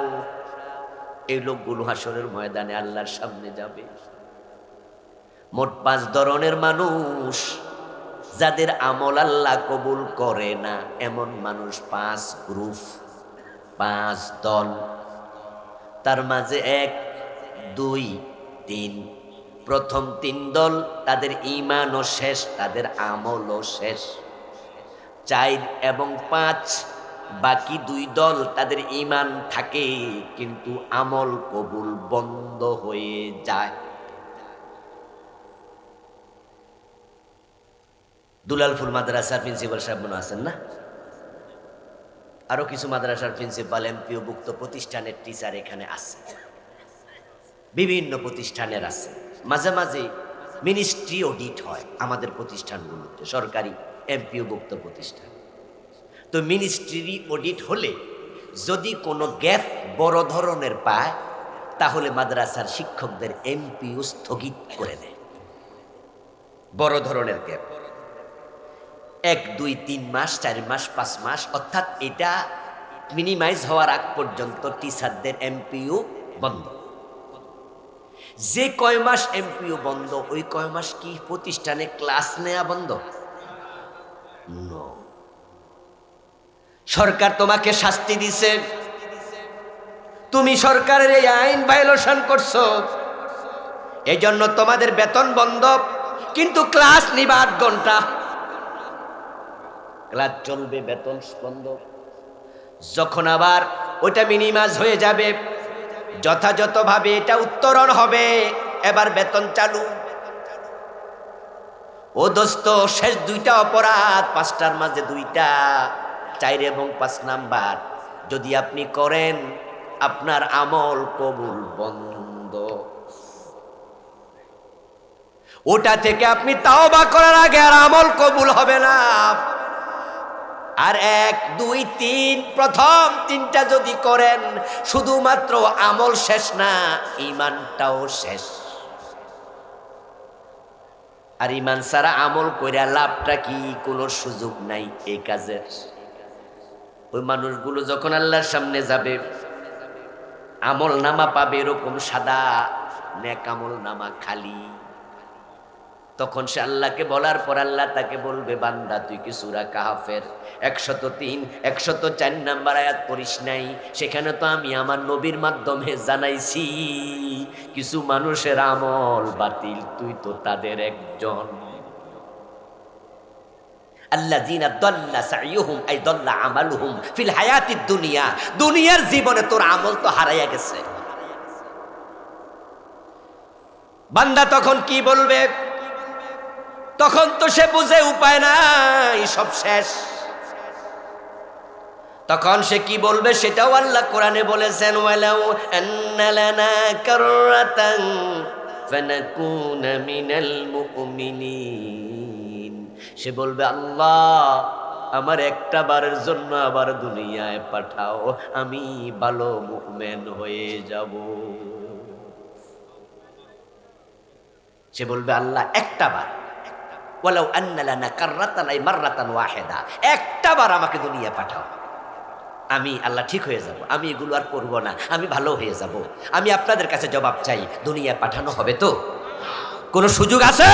এই লোকগুলো হাসরের ময়দানে আল্লাহর সামনে যাবে। মোট 5 ধরনের মানুষ, যাদের আমল আল্লাহ কবুল করে না, এমন মানুষ 5 গ্রুপ, 5 দল। তার মাঝে 1, 2, 3। প্রথম 3 দল, তাদের ঈমানও শেষ, তাদের আমলও শেষ। 4 এবং 5, বাকি 2 দল, তাদের ঈমান থাকে কিন্তু আমল কবুল বন্ধ হয়ে যায়। দুলালপুর মাদ্রাসার প্রিন্সিপাল সাহেব মনে আছেন না? আরো কিছু মাদ্রাসার প্রিন্সিপাল, এমপিও ভুক্ত প্রতিষ্ঠানের টিচার এখানে আছে, বিভিন্ন প্রতিষ্ঠানের আছে। মাঝে মাঝে মিনিস্ট্রি অডিট হয় আমাদের প্রতিষ্ঠানগুলোতে, সরকারি এমপিও ভুক্ত প্রতিষ্ঠান। তো মিনিস্ট্রি অডিট হলে যদি কোনো গ্যাপ বড় ধরনের পায়, তাহলে মাদ্রাসার শিক্ষকদের এমপিও স্থগিত করে দেয়। বড় ধরনের গ্যাপ 1, 2, 3 মাস, 4 মাস, 5 মাস, অর্থাৎ এটা মিনিমাইজ হওয়ার আগ পর্যন্ত টিচারদের এমপিও বন্ধ। যে কয় মাস এমপিও বন্ধ, ওই কয় মাস কি প্রতিষ্ঠানে ক্লাস নেওয়া বন্ধ? নো। সরকার তোমাকে শাস্তি দিছে, তুমি সরকারের এই আইন ভায়োলেশন করছো, এই জন্য তোমাদের বেতন বন্ধ, কিন্তু ক্লাস নিবা 8 ঘন্টা, ক্লাস চলবে, বেতন বন্ধ। যখন আবার ওইটা মিনিমাইজ হয়ে যাবে, যথাযথভাবে এটা উত্তরণ হবে, এবার বেতন চালু। ও দোস্ত, শেষ 2টা অপরাধ, 5টার মাঝে 2টা, 4 এবং 5 নাম্বার যদি আপনি করেন, আপনার আমল কবুল বন্ধ। ওটা থেকে আপনি তাওবা করার আগে আর আমল কবুল হবে না। আর 1, 2, 3, প্রথম 3টা যদি করেন, শুধুমাত্র আমল শেষ না, ঈমানটাও শেষ। আর ঈমান ছাড়া আমল কইরা লাভটা কি? কোনো সুযোগ নাই এই কাজের। ওই মানুষগুলো যখন আল্লাহর সামনে যাবে, আমল নামা পাবে এরকম সাদা, নেক আমল নামা খালি। তখন সে আল্লাহকে বলার পর আল্লাহ তাকে বলবে, বান্দা তুই কি সূরা কাহফের 103, 104 নাম্বার আয়াত পড়িস নাই? সেখানে তো আমি আমার নবীর মাধ্যমে জানাইছি কিছু মানুষের আমল বাতিল, তুই তো তাদের একজন। আল্লাযীনা দাল্লা সাইয়ুহুম আই দাল্লা আমালুহুম ফিল হায়াতিদ দুনিয়া, দুনিয়ার জীবনে তোর আমল তো হারাইয়া গেছে। বান্দা তখন কি বলবে? তখন তো সে বুঝে উপায় নাই, সব শেষ। তখন সে কি বলবে সেটাও আল্লাহ কোরআনে বলেছেন, ওয়ালাউ আন্না লানা কাররাতান ফানাকুনা মিনাল মুমিনিন। সে বলবে, আল্লাহ আমার একটা বারের জন্য আবার দুনিয়ায় পাঠাও, আমি ভালো মুমিন হয়ে যাব। সে বলবে, আল্লাহ একটা বার, ওয়ালাউ আন্না লানা কাররাতান আই মাররাতান ওয়াহিদা, একটা বার আমাকে দুনিয়ায় পাঠাও, আমি আল্লাহ ঠিক হয়ে যাব, আমি এগুলো আর করবো না, আমি ভালো হয়ে যাব। আমি আপনাদের কাছে জবাব চাই, দুনিয়ায় পাঠানো হবে তো? কোনো সুযোগ আছে?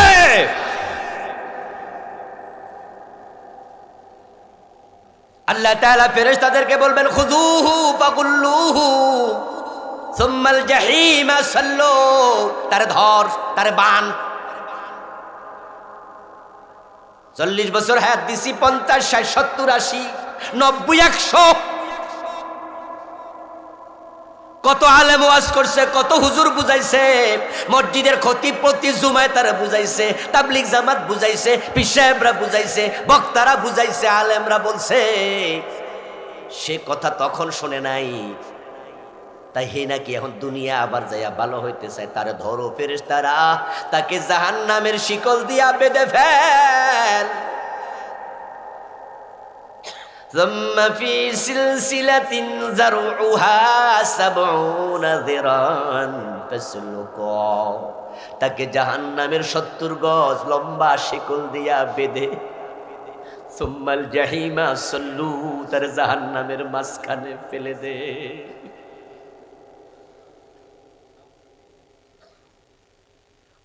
আল্লাহ তাআলা ফেরেশতাদেরকে বলবেন, খুযুহু ফাগুল্লুহু সুম্মাল জাহিমা সাল্লু, তারে ধর, তারে বান। 40 বছর হায়াত দিছি, 50, 60, 70, 80, 90, 100, কত আলেম ওয়াজ করছে, কত হুজুর বুঝাইছে, মসজিদের খতিব প্রতি জুমায় তারা বুঝাইছে, তাবলিগ জামাত বুঝাইছে, পীর সাহেবরা বুঝাইছে, বক্তারা বুঝাইছে, আলেমরা বলছে, সে কথা তখন শুনে নাই। তাই হে নাকি এখন দুনিয়া আবার যাইয়া ভালো হইতে চায়, তারে ধরো ফেরেশতারা, তাকে জাহান্নামের শিকল দিয়া বেঁধে ফেল। ثم في سلسلة ذرعها 70 ذراعا فاسلكوه, তাকে জাহান্নামের 70 গজ লম্বা শিকল দিয়া বেঁধে, সুম্মাল জাহিমা সাল্লু, তার জাহান্নামের মাঝখানে ফেলে দে।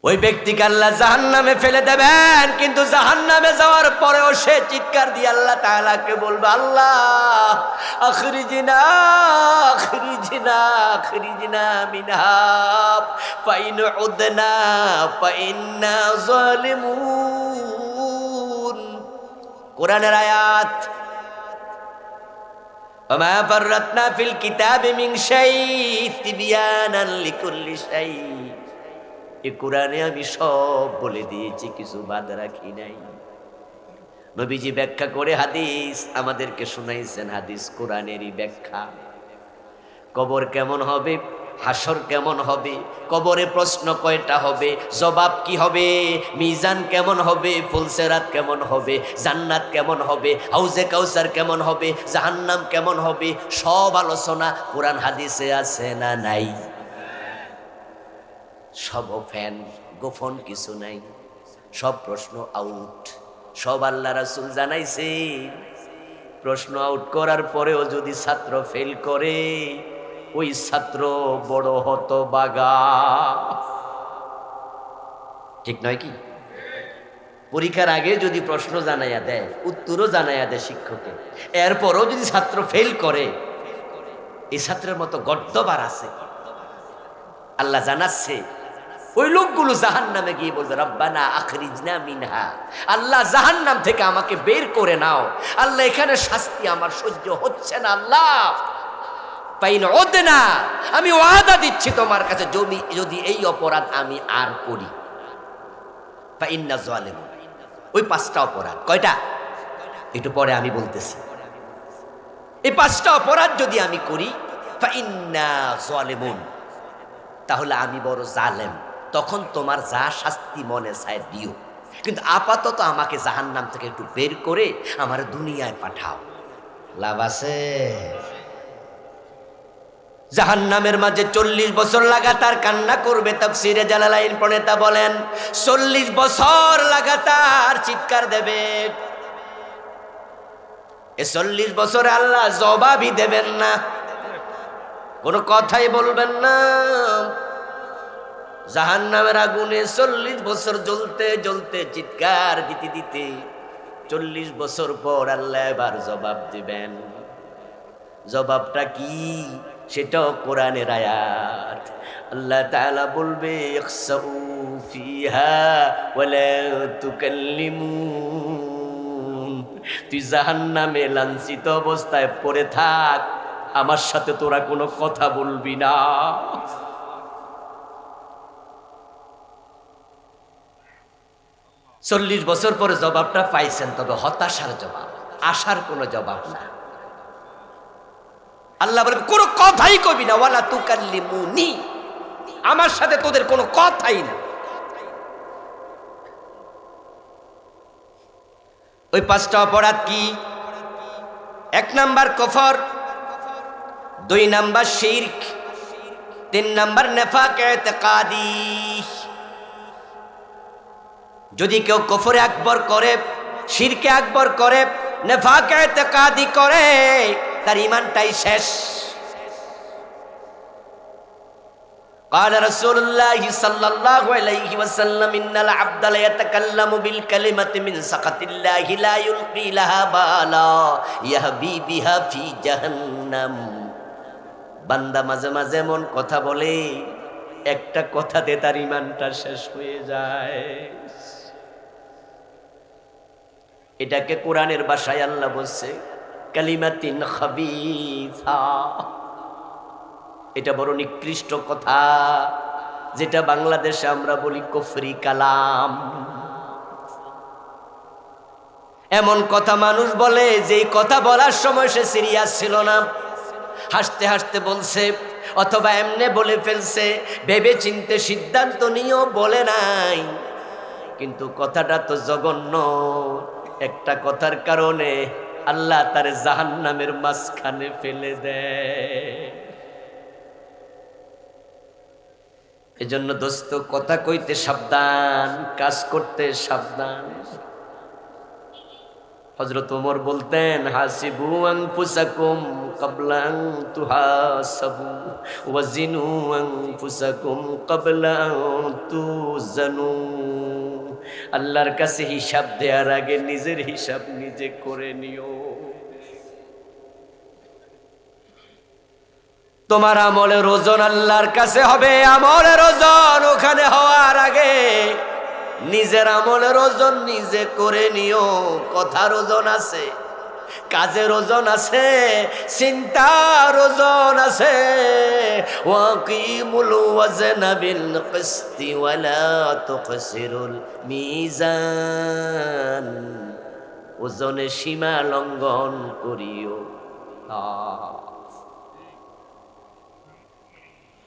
ওই ব্যক্তিকে আল্লাহ জাহান্নামে ফেলে দেবেন, কিন্তু জাহান্নামে যাওয়ার পরেও সে চিৎকার দিয়ে আল্লাহ তাআলাকে বলবে, আল্লাহ আখরিজনা আখরিজনা আখরিজনা মিনহা ফাইন উদনা ফাইন্না যালিমুন। কোরআনের আয়াত, ওমা ফাররাতনা ফিল কিতাবি মিন শাই তিবিয়ানান লিকুল্লি শাই। এই কোরআনে আমি সব বলে দিয়েছি, কিছু বাদ রাখি নাই। নবীজি ব্যাখ্যা করে হাদিস আমাদেরকে শুনাইছেন, হাদিস কোরআনেরই ব্যাখ্যা। কবর কেমন হবে, হাসর কেমন হবে, কবরে প্রশ্ন কয়টা হবে, জবাব কি হবে, মিজান কেমন হবে, ফুলসেরাত কেমন হবে, জান্নাত কেমন হবে, হাউজে কাউসার কেমন হবে, জাহান্নাম কেমন হবে, সব আলোচনা কোরআন হাদিসে আছে না নাই? সব ফ্যান, গোপন কিছু নাই, সব প্রশ্ন আউট, সব আল্লাহ রাসূল জানাইছে। প্রশ্ন আউট করার পরেও যদি ছাত্র ফেল করে, ওই ছাত্র বড় হতভাগা। ঠিক নয় কি? পরীক্ষার আগে যদি প্রশ্ন জানাইয়া দেয়, উত্তরও জানাইয়া দেয় শিক্ষকে, এরপরও যদি ছাত্র ফেল করে, এই ছাত্রের মতো গর্দবার আছে। আল্লাহ জানাচ্ছে, ওই লোকগুলো জাহান্নামে গিয়ে বলবে, রব্বানা আখরিজনা মিনহা, আল্লাহ জাহান্নাম থেকে আমাকে বের করে নাও, আল্লাহ এখানে শাস্তি আমার সহ্য হচ্ছে না, আল্লাহ ফাইন উদনা, আমি ওয়াদা দিচ্ছি তোমার কাছে, যদি এই অপরাধ আমি আর করি, ফাইন্না যালিমুন, ওই 5টা অপরাধ। কয়টা? একটু পরে আমি বলতেছি। এই 5টা অপরাধ যদি আমি করি, ফাইন্না যালিমুন, তাহলে আমি বড় জালেম, তখন তোমার যা শাস্তি মনে চায় দিও, কিন্তু আপাতত আমাকে জাহান্নাম থেকে একটু বের করে আমার দুনিয়ায় পাঠাও। লাভ আছে? জাহান্নামের মাঝে 40 বছর লাগাতার কান্না করবে। তাফসীরে জালালাইন প্রণেতা বলেন 40 বছর লাগাতার চিৎকার দেবে। এ 40 বছরে আল্লাহ জবাবই দেবেন না, কোনো কথাই বলবেন না। জাহান্নামের আগুনে 40 বছর জ্বলতে জ্বলতে চিৎকার দিতে দিতে 40 বছর পর আল্লাহ এবার জবাব দিবেন। জবাবটা কি সেটাও কোরআনের আয়াত। আল্লাহ তাআলা বলবে ইখসাউ ফিহা ওয়ালা তুকাল্লিমুন, তুই জাহান্নামে লাঞ্ছিত অবস্থায় পড়ে থাক, আমার সাথে তোরা কোনো কথা বলবি না। 40 বছর পরে জবাবটা পাইছেন, তবে হতাশার জবাব, আশার কোনো জবাব না। আল্লাহ বলে কোনো কথাই কবি না, ওয়ালা তুকাল্লিমুনি, আমার সাথে তোদের কোনো কথাই না। ওই 5টা অপরাধ কি? 1 নাম্বার কুফর, 2 নাম্বার শিরক, 3 নাম্বার নিফাক ইতিকাদি। যদি কেউ কুফরে আকবর করে, শিরকে আকবর করে, নিফাক ইতিকাদি করে, তার ঈমানটাই শেষ। قال رسول الله صلى الله عليه وسلم إن العبد لا يتكلم بالكلمة من سخط الله لا يلقي لها بالا يهبي بها في جهنم। বান্দা মাঝে মাঝে এমন কথা বলে, একটা কথাতে তার ঈমানটা শেষ হয়ে যায়। এটাকে কোরআনের ভাষায় আল্লাহ বলছে কালিমাতিন খাবিসা। এটা বড় নিকৃষ্ট কথা, যেটা বাংলাদেশে আমরা বলি কুফরি কালাম। এমন কথা মানুষ বলে যেই কথা বলার সময় সে সিরিয়াস ছিল না, হাসতে হাসতে বলছে, অথবা এমনে বলে ফেলছে, ভেবে চিন্তে সিদ্ধান্ত নিয়েও বলে নাই, কিন্তু কথাটা তো জঘন্য। একটা কথার কারণে আল্লাহ তার জাহান্নামের মাঝখানে ফেলে দেয়। এজন্য দোস্ত, কথা কইতে সাবধান, কাজ করতে সাবধান। হযরত ওমর বলতেন, হাসিবু আনফুসাকুম ক্বাবলা আন তুহাসাবু ওয়াজিনু আনফুসাকুম ক্বাবলা আন তুজানু। আল্লাহর কাছে হিসাব দেওয়ার আগে নিজের হিসাব নিজে করে নিও। তোমার আমলের ওজন আল্লাহর কাছে হবে, আমলের ওজন ওখানে হওয়ার আগে নিজের আমলের ওজন নিজে করে নিও। কথার ওজন আছে, কাজের ওজন আছে, চিন্তার ওজন আছে। ওয়াকিমুল ওয়াজনা বিল কিসতি ওয়ালা তুকসিরুল মিজান। ওজনের সীমা লঙ্ঘন করিও না।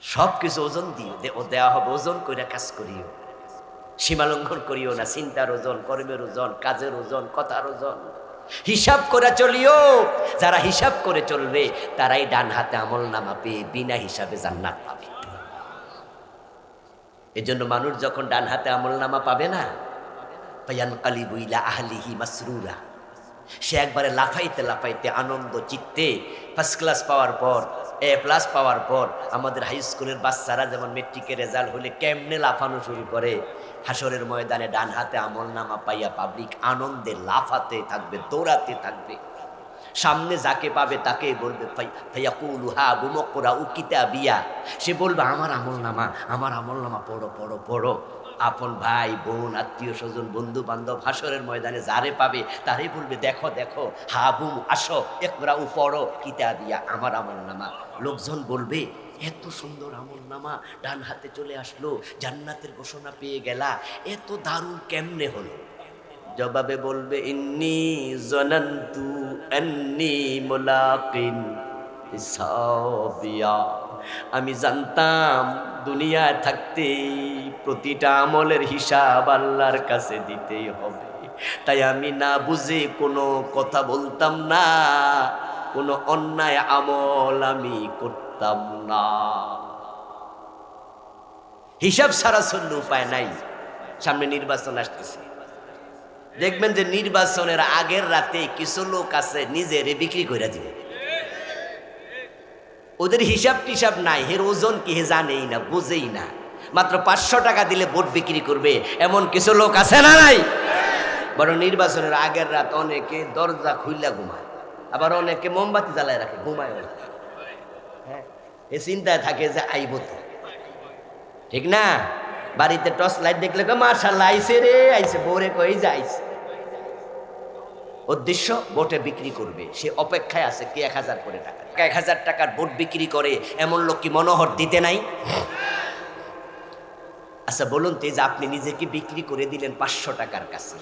সবকিছু ওজন দিও, দেওয়া হবে, ওজন কইরা কাজ করিও, সীমা লঙ্ঘন করিও না। চিন্তার ওজন, কর্মের ওজন, কাজের ওজন, কথার ওজন হিসাব করে চলিও। যারা হিসাব করে চলবে তারাই ডান হাতে আমল নামা পেয়ে বিনা হিসাবে জান্নাত পাবে। এজন্য মানুষ যখন ডান হাতে আমল নামা পাবে না, ফায়ানকালিবু ইলা আহলিহি মাসরুরা, সে একবারে লাফাইতে লাফাইতে আনন্দ চিত্তে ফার্স্ট ক্লাস পাওয়ার পর, A+ পাওয়ার পর, আমাদের হাই স্কুলের বাচ্চারা যেমন মেট্রিকের রেজাল্ট হলে কেমনে লাফানো শুরু করে, হাসরের ময়দানে ডান হাতে আমল নামা পাইয়া পাবলিক আনন্দে লাফাতে থাকবে, দৌড়াতে থাকবে। সামনে যাকে পাবে তাকে বলবে ফায়াকুলু হা বুমকরা কিতাবিয়া, সে বলবে আমার আমল নামা, আমার আমল নামা পড়ো পড়ো পড়ো। আপন ভাই বোন, আত্মীয় স্বজন, বন্ধু বান্ধব হাসরের ময়দানে যারে পাবে তারে বলবে দেখো দেখো, হা বুম আসো, ইকরাউ পড়ো কিতাবিয়া, আমার আমল নামা। লোকজন বলবে এত সুন্দর আমল নামা ডান হাতে চলে আসলো, জান্নাতের ঘোষণা পেয়ে গেলা, এত দারুণ কেমনে হলো? জবাবে বলবে ইন্নী জানান্তু আন্নী মুলাকিন হিসাবিয়া, আমি জানতাম দুনিয়ায় থাকতে প্রতিটা আমলের হিসাব আল্লাহর কাছে দিতেই হবে, তাই আমি না বুঝে কোনো কথা বলতাম না, কোনো অন্যায় আমল আমি করতাম না। হিসাব ছাড়া চললে উপায় নাই। সামনে নির্বাচন আসতেছে, দেখবেন যে নির্বাচনের আগের রাতে কিছু লোক আছে নিজেরে বিক্রি করে দিবে। ওদের হিসাব টিসাব নাই, হের ওজন কি হে জানেই না, বুঝেই না, মাত্র 500 টাকা দিলে ভোট বিক্রি করবে, এমন কিছু লোক আছে না নাই? বড় নির্বাচনের আগের রাত অনেকে দরজা খুইলা ঘুমায়, আবার অনেকে মোমবাতি জ্বালায় রাখে, ঘুমায়। হ্যাঁ, এ চিন্তায় থাকে যে আইব তো, ঠিক না? বাড়িতে টর্চ লাইট দেখলে মাশাআল্লাহ আইছে রে, আইছে, বউরে কই যে আইছে। উদ্দেশ্য ভোটে বিক্রি করবে, সে অপেক্ষায় আছে কি 1000 করে টাকা, 1000 টাকার ভোট বিক্রি করে এমন লোক কি মনোহর দিতে নাই? আচ্ছা বলুন তো, যে আপনি নিজেকে বিক্রি করে দিলেন 500 টাকার কাছে,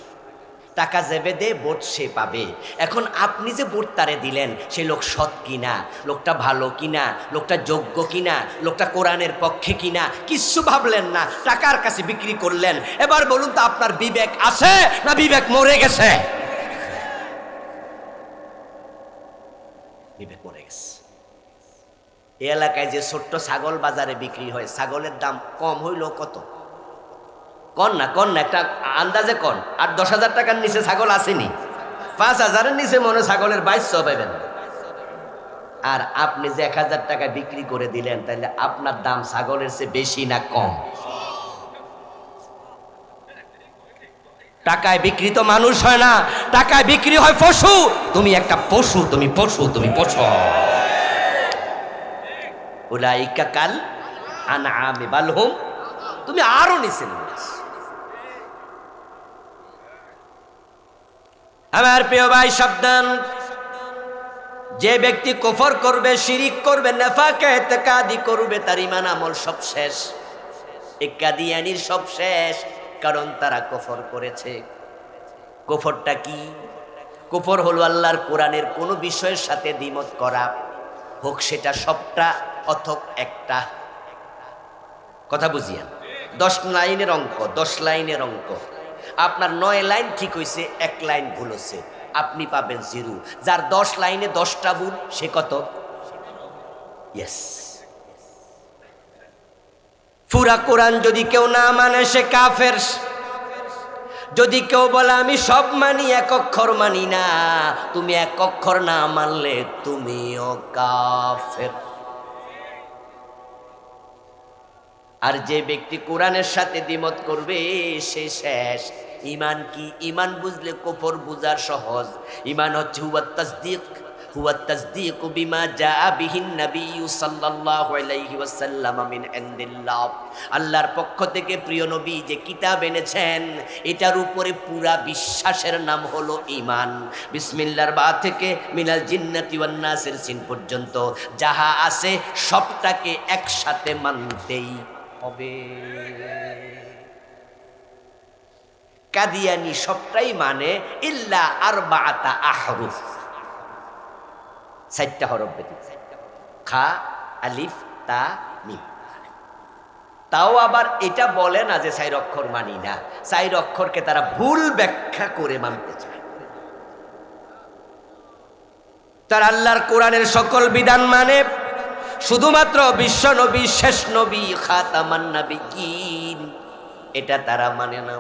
টাকা যাবে দে ভোট সে পাবে। এখন আপনি যে ভোট তারে দিলেন, সে লোক সৎ কিনা, লোকটা ভালো কিনা, লোকটা যোগ্য কিনা, লোকটা কোরআনের পক্ষে কিনা, কিচ্ছু ভাবলেন না, টাকার কাছে বিক্রি করলেন। এবার বলুন তো, আপনার বিবেক আছে না বিবেক মরে গেছে? বিবেক মরে গেছে। এই এলাকায় যে ছোট্ট ছাগল বাজারে বিক্রি হয়, ছাগলের দাম কম হইল কত? কন না একটা আন্দাজে কন। আর 10,000 টাকার নিচে ছাগল আসেনি, 5,000-এর নিচে মনে ছাগলের 2200 পাবেন। আর আপনি যে 1000 টাকা বিক্রি করে দিলেন, তাহলে আপনার দাম ছাগলের চেয়ে বেশি না কম? টাকায় বিক্রি তো মানুষ হয় না, টাকায় বিক্রি হয় পশু। তুমি একটা পশু, তুমি পশু, তুমি পশু। উলাইকা কাল আনআমি বাল হুম, তুমি আরো নিচে নেমে গেছো। আমার প্রিয় ভাই সাবধান, যে ব্যক্তি কুফর করবে, শিরিক করবে, নেফাকে ইতিকাদি করবে, তার ঈমান আমল সব শেষ। এই কাদিয়ানির সব শেষ, কারণ তারা কুফর করেছে। কুফরটা কি? কুফর হলো আল্লাহর কোরআনের কোনো বিষয়ের সাথে দ্বিমত করা, হোক সেটা সবটা অথক একটা। কথা বুঝিয়েন, 10 লাইনের অঙ্ক, 10 লাইনের অঙ্ক, আপনার 9 লাইন ঠিক হয়েছে, 1 লাইন ভুল হচ্ছে, আপনি পাবেন 0। যার 10 লাইনে 10টা ভুল, সে কত? ইয়েস। পুরা কোরআন যদি কেউ না মানে, সে কাফের। যদি কেউ বলে আমি সব মানি, এক অক্ষর মানি না, তুমি এক অক্ষর না মানলে তুমিও কাফের। আর যে ব্যক্তি কোরআনের সাথে দ্বিমত করবে, সে শেষ। ঈমান কি? ঈমান বুঝলে কুফর বুঝা সহজ। ঈমান হচ্ছে হুয়া তাসদীকু বিমা জাআ বিহিন নবিয়্যু সাল্লাল্লাহু আলাইহি ওয়াসাল্লাম মিন ইনদিল্লাহ। আল্লাহর পক্ষ থেকে প্রিয় নবী যে কিতাব এনেছেন, এটার উপরে পুরা বিশ্বাসের নাম হলো ঈমান। বিসমিল্লাহর বা থেকে মিনাল জিন্নাতি ওয়ান নাসের সিন পর্যন্ত যাহা আছে সবটাকে একসাথে মানতেই হবে। কাদিয়ানি সবটাই মানে, ইল্লা আরবাআতা আহরুফ, 4টা হরফ ব্যতীত, খা, আলিফ, তা, মিম। তাও আবার এটা বলে না যে 4 অক্ষর মানি না, 4 অক্ষরকে তারা ভুল ব্যাখ্যা করে মানতে চায়। তারা আল্লাহর কোরআনের সকল বিধান মানে, শুধুমাত্র বিশ্ব নবী, শেষ নবী, খাতামান নাবিয়্যিন, এটা তারা মানে না।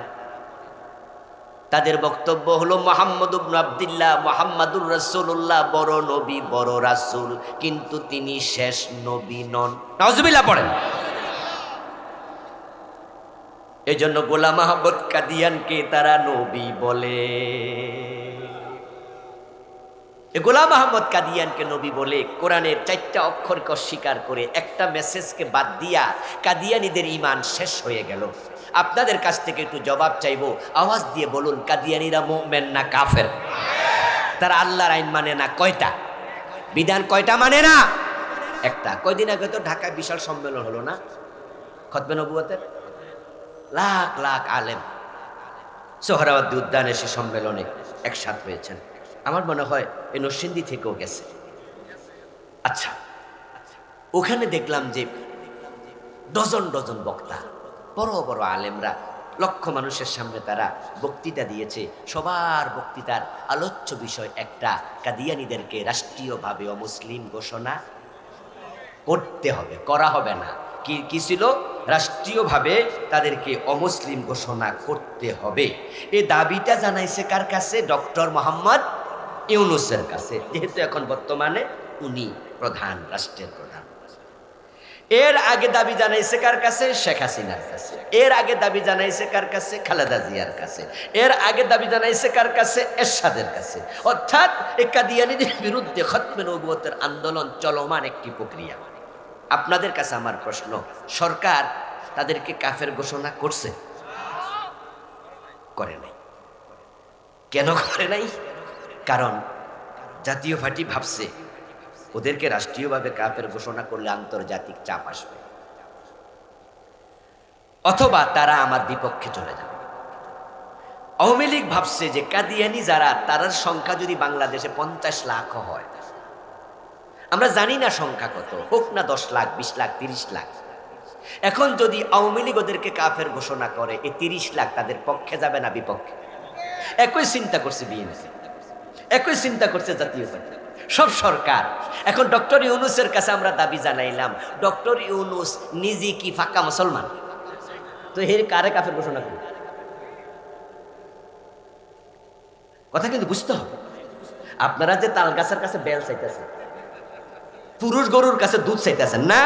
তাদের বক্তব্য হলো মুহাম্মদ ইবনে আব্দুল্লাহ, মুহাম্মাদুর রাসূলুল্লাহ বড় নবী, বড় রাসূল, কিন্তু তিনি শেষ নবী নন। নাউজুবিল্লাহ পড়েন। এজন্য গোলাম আহমদ কাদিয়ানকে তারা নবী বলে। গোলাম আহমদ কাদিয়ানকে নবী বলে কোরআনের 4টা অক্ষরকে অস্বীকার করে একটা মেসেজকে বাদ দিয়া কাদিয়ানীদের ঈমান শেষ হয়ে গেল। আপনাদের কাছ থেকে একটু জবাব চাইবো, আওয়াজ দিয়ে বলুন, কাদিয়ানীরা মুমিন না কাফের? তারা আল্লাহর আইন মানে না, কয়টা বিধান, কয়টা মানে না? একটা। কয়দিন আগে তো ঢাকায় বিশাল সম্মেলন হলো না, খতমে নবুয়তের, লাখ লাখ আলেম সোহরাওয়ার্দী উদ্যানে সে সম্মেলনে একসাথ হয়েছেন। আমার মনে হয় এই নরসিংদী থেকেও গেছে। আচ্ছা, ওখানে দেখলাম যে ডজন ডজন বক্তা, বড় বড় আলেমরা, লক্ষ মানুষের সামনে তারা বক্তৃতা দিয়েছে। সবার বক্তৃতার আলোচ্য বিষয় একটা, কাদিয়ানীদেরকে রাষ্ট্রীয়ভাবে অমুসলিম ঘোষণা করতে হবে, করা হবে না। কি ছিল? রাষ্ট্রীয়ভাবে তাদেরকে অমুসলিম ঘোষণা করতে হবে। এই দাবিটা জানাইছে কার কাছে? ডক্টর মোহাম্মদ ইউনূসের কাছে, যেহেতু এখন বর্তমানে উনি প্রধান, রাষ্ট্রের প্রধান। এর আগে দাবি জানাইছে কার কাছে? শেখ হাসিনার কাছে। এর আগে দাবি জানাইছে কার কাছে? খালেদা জিয়ার কাছে। এর আগে দাবি জানাইছে কার কাছে? এরশাদের কাছে। অর্থাৎ এই কাদিয়ানীদের বিরুদ্ধে খতমে নবুয়তের আন্দোলন চলমান একটি প্রক্রিয়া। আপনাদের কাছে আমার প্রশ্ন, সরকার তাদেরকে কাফের ঘোষণা করছে? করে নাই। কেন করে নাই? কারণ জাতীয় পার্টি ভাবছে ওদেরকে রাষ্ট্রীয়ভাবে কাফের ঘোষণা করলে আন্তর্জাতিক চাপ আসবে, অথবা তারা আমার বিপক্ষে চলে যাবে। আওয়ামী লীগ ভাবছে যে কাদিয়ানি যারা, তার সংখ্যা যদি বাংলাদেশে 50 লাখ হয়, আমরা জানি না সংখ্যা কত, হোক না 10 লাখ, 20 লাখ, 30 লাখ। এখন যদি আওয়ামী লীগ ওদেরকে কাফের ঘোষণা করে, এই 30 লাখ তাদের পক্ষে যাবে না বিপক্ষে? একই চিন্তা করছে বিএনপি, একই চিন্তা করছে জাতীয় পার্টি, সব সরকার। এখন ডক্টর ইউনূসের কাছে আমরা দাবি জানাইলাম, ডক্টর ইউনূস নিজে কি ফাঁকা মুসলমান? তো এর কারে কাফের ঘোষণা করবে? কথা কিন্তু বুঝতে হবে। আপনারা যে তাল গাছের কাছে বেল চাইতেছেন, পুরুষ গরুর কাছে দুধ চাইতেছেন না,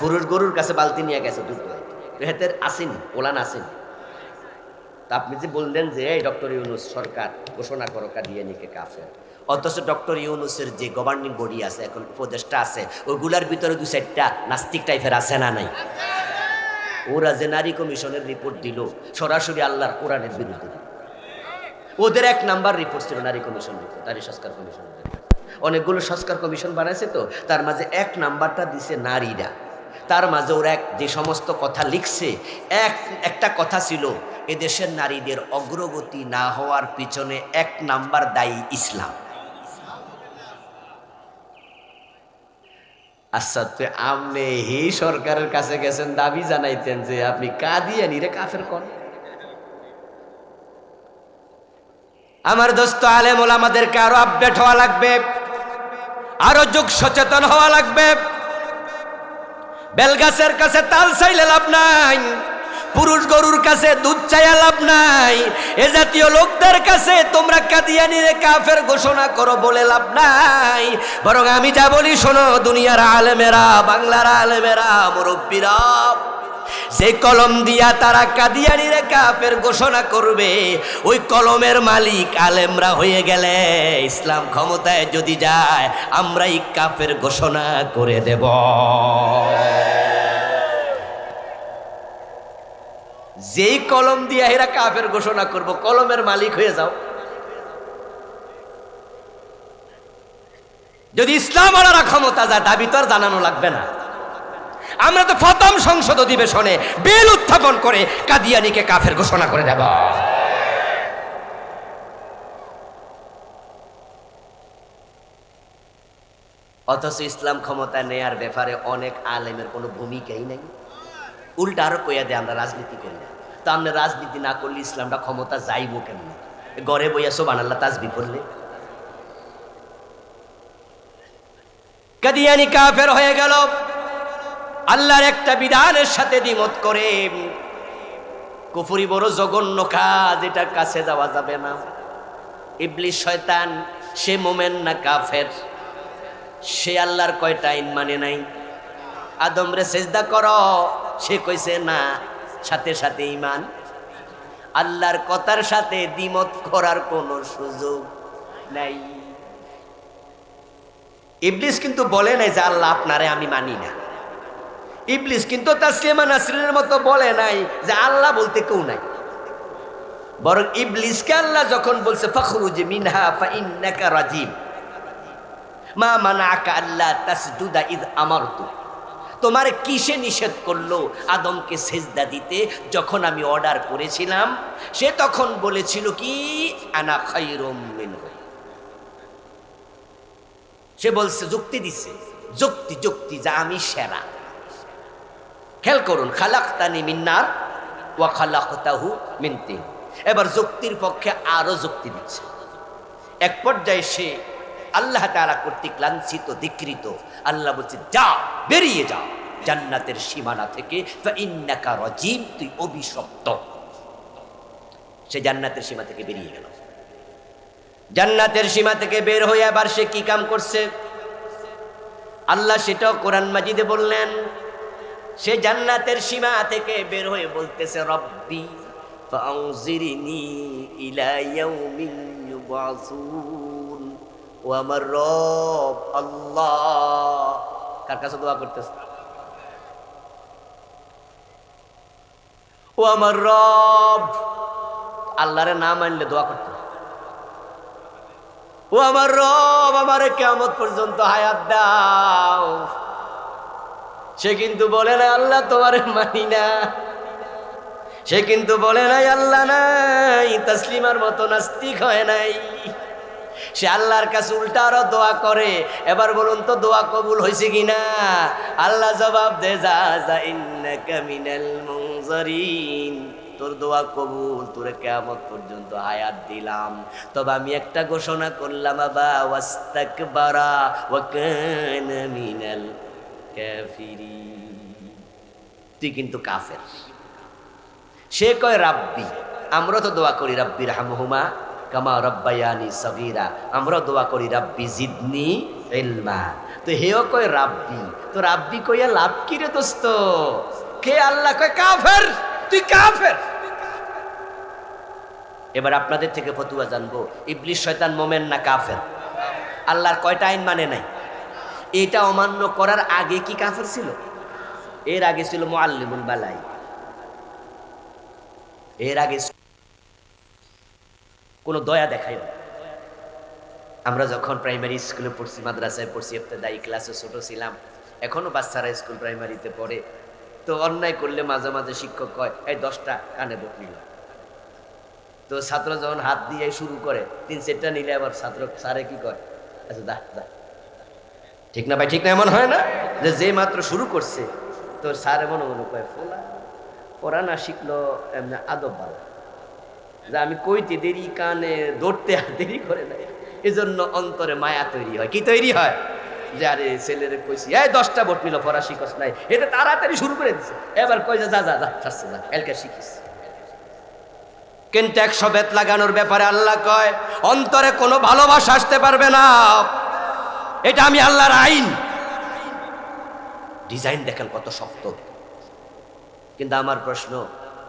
পুরুষ গরুর কাছে বালতি নিয়ে গেছে দুধ, হেতের আসেনি, ওলান আসেনি। তা আপনি যে বললেন যে এই ডক্টর ইউনূস সরকার ঘোষণা করো কাদিয়ানিকে কাফের, অথচ ডক্টর ইউনূসের যে গভর্নিং বডি আছে, এখন উপদেষ্টা আছে, ওইগুলার ভিতরে 2-4টা নাস্তিক টাইপের আছে না নাই? ওরা যে নারী কমিশনের রিপোর্ট দিল, সরাসরি আল্লাহর কোরআনের বিরুদ্ধে দিল। ওদের 1 নাম্বার রিপোর্ট ছিল নারী কমিশন রিপোর্ট, নারী সংস্কার কমিশন। অনেকগুলো সংস্কার কমিশন বানাইছে, তো তার মাঝে 1 নাম্বারটা দিছে নারীরা। তার মাঝে ওরা যে সমস্ত কথা লিখছে, একটা কথা ছিল, এদেশের নারীদের অগ্রগতি না হওয়ার পিছনে 1 নাম্বার দায়ী ইসলাম। আচ্ছা, তো আপনি হি সরকারের কাছে গেছেন, দাবি জানাইতেন যে আপনি কাদিয়ানিরে কাফের করেন। আমার দোস্ত আলেম ওলামাদেরকে আরো আপডেট হওয়া লাগবে, আরো যুগ সচেতন হওয়া লাগবে। বেলগাছের কাছে তাল চাইলে লাভ নাই, পুরুষ গরুর কাছে দুধ চাইয়া লাভ নাই। এ জাতীয় লোকদের কাছে তোমরা কাদিয়ানিরে কাফের ঘোষণা করো বলে লাভ নাই। বরং আমি যা বলি শোনো, দুনিয়ার আলেমেরা, বাংলার আলেমেরা, মুরব্বীরা, যে কলম দিয়া তারা কাদিয়ানিরে কাফের ঘোষণা করবে, ওই কলমের মালিক আলেমরা হয়ে গেলে ইসলাম ক্ষমতায় যদি যায়, আমরাই কাফের ঘোষণা করে দেব। যেই কলম দিয়া এরা কাফের ঘোষণা করব, কলমের মালিক হয়ে যাও। যদি ইসলাম আলারা ক্ষমতা যায়, দাবি তো আর জানানো লাগবে না। আমরা তো প্রথম সংসদ অধিবেশনে বিল উত্থাপন করে কাদিয়ানিকে কাফের ঘোষণা করে দেব। অথচ ইসলাম ক্ষমতা নেয়ার ব্যাপারে অনেক আলেমের কোনো ভূমিকাই নেই, উল্টা আরো কইয়া দেয় আমরা রাজনীতি করি না। তো আমরা রাজনীতি না করলে ইসলামটা ক্ষমতা যাইব কেমন? ঘরে বইয়া সুবহানাল্লাহ তাসবিহ পড়লে। কাদিয়ানি কাফের হয়ে গেল, আল্লাহর একটা বিধানের সাথে দ্বিমত করে। কুফরি বড় জঘন্য কাজ, এটার কাছে যাওয়া যাবে না। ইবলিস শয়তান, সে মোমেন না কাফের? সে আল্লাহর কয়টা আইন মানে নাই? আদমরে সেজদা করো, সে কইছে না, সাথে সাথে ঈমান। আল্লাহর কথার সাথে দ্বিমত করার কোনো সুযোগ নাই। ইবলিস কিন্তু বলে নাই যে আল্লাহ আপনারে আমি মানি না। ইবলিস কিন্তু তাসলিমা নাসরিনের মতো বলে নাই যে আল্লাহ বলতে কেউ নাই। বরং ইবলিসকে আল্লাহ যখন বলছে ফাখরুজ মিনহা ফাইন্নাকা রাজিম, মা মানাকা আল্লাহ তাসজুদা ইয আমারতু, তোমার কিসে নিষেধ করলো আদমকে সেজদা দিতে যখন আমি অর্ডার করেছিলাম? সে তখন বলেছিল কি আনা খায়রুম মিনহু। সে বলছে, যুক্তি দিছে, যুক্তি যা আমি সেরা। খেয়াল করুন, খালাকতানি মিন নার ওয়া খালাকতাহু মিন তিন। এবার যুক্তির পক্ষে আরো যুক্তি দিচ্ছে। এক পর্যায়ে সে আল্লাহ তাআলা কর্তৃক লাঞ্ছিত, ধিক্কৃত। আল্লাহ বলছে, যা, বেরিয়ে যা জান্নাতের সীমানা থেকে, ফাইন্নাকা রাজিম, তুই অভিশপ্ত। সে জান্নাতের সীমা থেকে বেরিয়ে গেল। জান্নাতের সীমা থেকে বের হয়ে আবার সে কি কাম করছে আল্লাহ সেটাও কোরআন মাজিদে বললেন। সে জান্নাতের সীমা থেকে বের হয়ে বলতেছে, রব্বি ফাউজিরনি ইলা ইয়াউমিন ইউবাসুন। ও আমার রব আল্লাহ, কার কাছে দোয়া করতেছে? ও আমার রব। আল্লাহরে না মানলে দোয়া করতে, ও আমার রব, আমার কিয়ামত পর্যন্ত হায়াত দাও। সে কিন্তু বলে না আল্লাহ তোমারে মানি না, সে কিন্তু বলে নাই আল্লাহ নাই, তাসলিমার মতো নাস্তিক হয় নাই। সে আল্লাহর কাছে উল্টা আরো দোয়া করে। এবার বলুন তো দোয়া কবুল হয়েছে কিনা? আল্লাহ জবাব দে, যা যা ইন্নাকা মিনাল মুনজারিন, তোর দোয়া কবুল, তোরে কিয়ামত পর্যন্ত হায়াত দিলাম। তবে আমি একটা ঘোষণা করলাম, আবা ওয়াস্তাকবারা ওয়া কানা মিনাল কাফিরিন, তুই কিন্তু কাফের। সে কয় রাব্বি, আমরা তো দোয়া করি রাব্বি রাহমহুমা কামা রাব্বায়ানি সাগীরা, আমরা দোয়া করি রাব্বি জিদনি ইলমা। তো হেও কয় রাব্বি, তো রাব্বি কইয়া লাভ কি রে দোস্ত? কে আল্লাহ কয় কাফের, তুই কাফের। এবার আপনাদের থেকে ফতুয়া জানবো, ইবলিস শয়তান মোমেন না কাফের? আল্লাহর কয়টা আইন মানে নাই? এটা অমান্য করার আগে কি কাফের ছিল? এর আগে ছিল মুআল্লিমুল বালাই, এর আগে কোনো দয়া দেখায় না। আমরা যখন প্রাইমারি স্কুলে পড়ছি, মাদ্রাসায় পড়ছি, ইবতেদায়ী ক্লাসে ছোট ছিলাম, এখনো বাচ্চারা স্কুল প্রাইমারিতে পড়ে, তো অন্যায় করলে মাঝে মাঝে শিক্ষক কয় এই 10টা কানে বক নিল। তো ছাত্র যখন হাত দিয়ে শুরু করে 3-4টা নিলে আবার ছাত্র স্যারে কি কয়, আচ্ছা দা দা, ঠিক না ভাই, ঠিক না? এমন হয় না যে মাত্র শুরু করছে তোর স্যার এমন মনে কয় ফোলা পড়া না শিখলো এমনি আদব ভালো, যে আমি কইতে দেরি কানে ধরতে দেরি করে নাই, এজন্য অন্তরে মায়া তৈরি হয়। কি তৈরি হয়? যে আরে ছেলেরে কইছি এই 10টা ভোট নিল, পড়া শিখস নাই, এটা তাড়াতাড়ি শুরু করে দিচ্ছে। এবার কই যা যা যা শাস্তি যা, কালকে শিখিস। কিন্তু 100 বেত লাগানোর ব্যাপারে আল্লাহ কয় অন্তরে কোনো ভালোবাসা আসতে পারবে না, এটা আমি আল্লাহর আইন। ডিজাইন দেখেন কত শক্ত। কিন্তু আমার প্রশ্ন,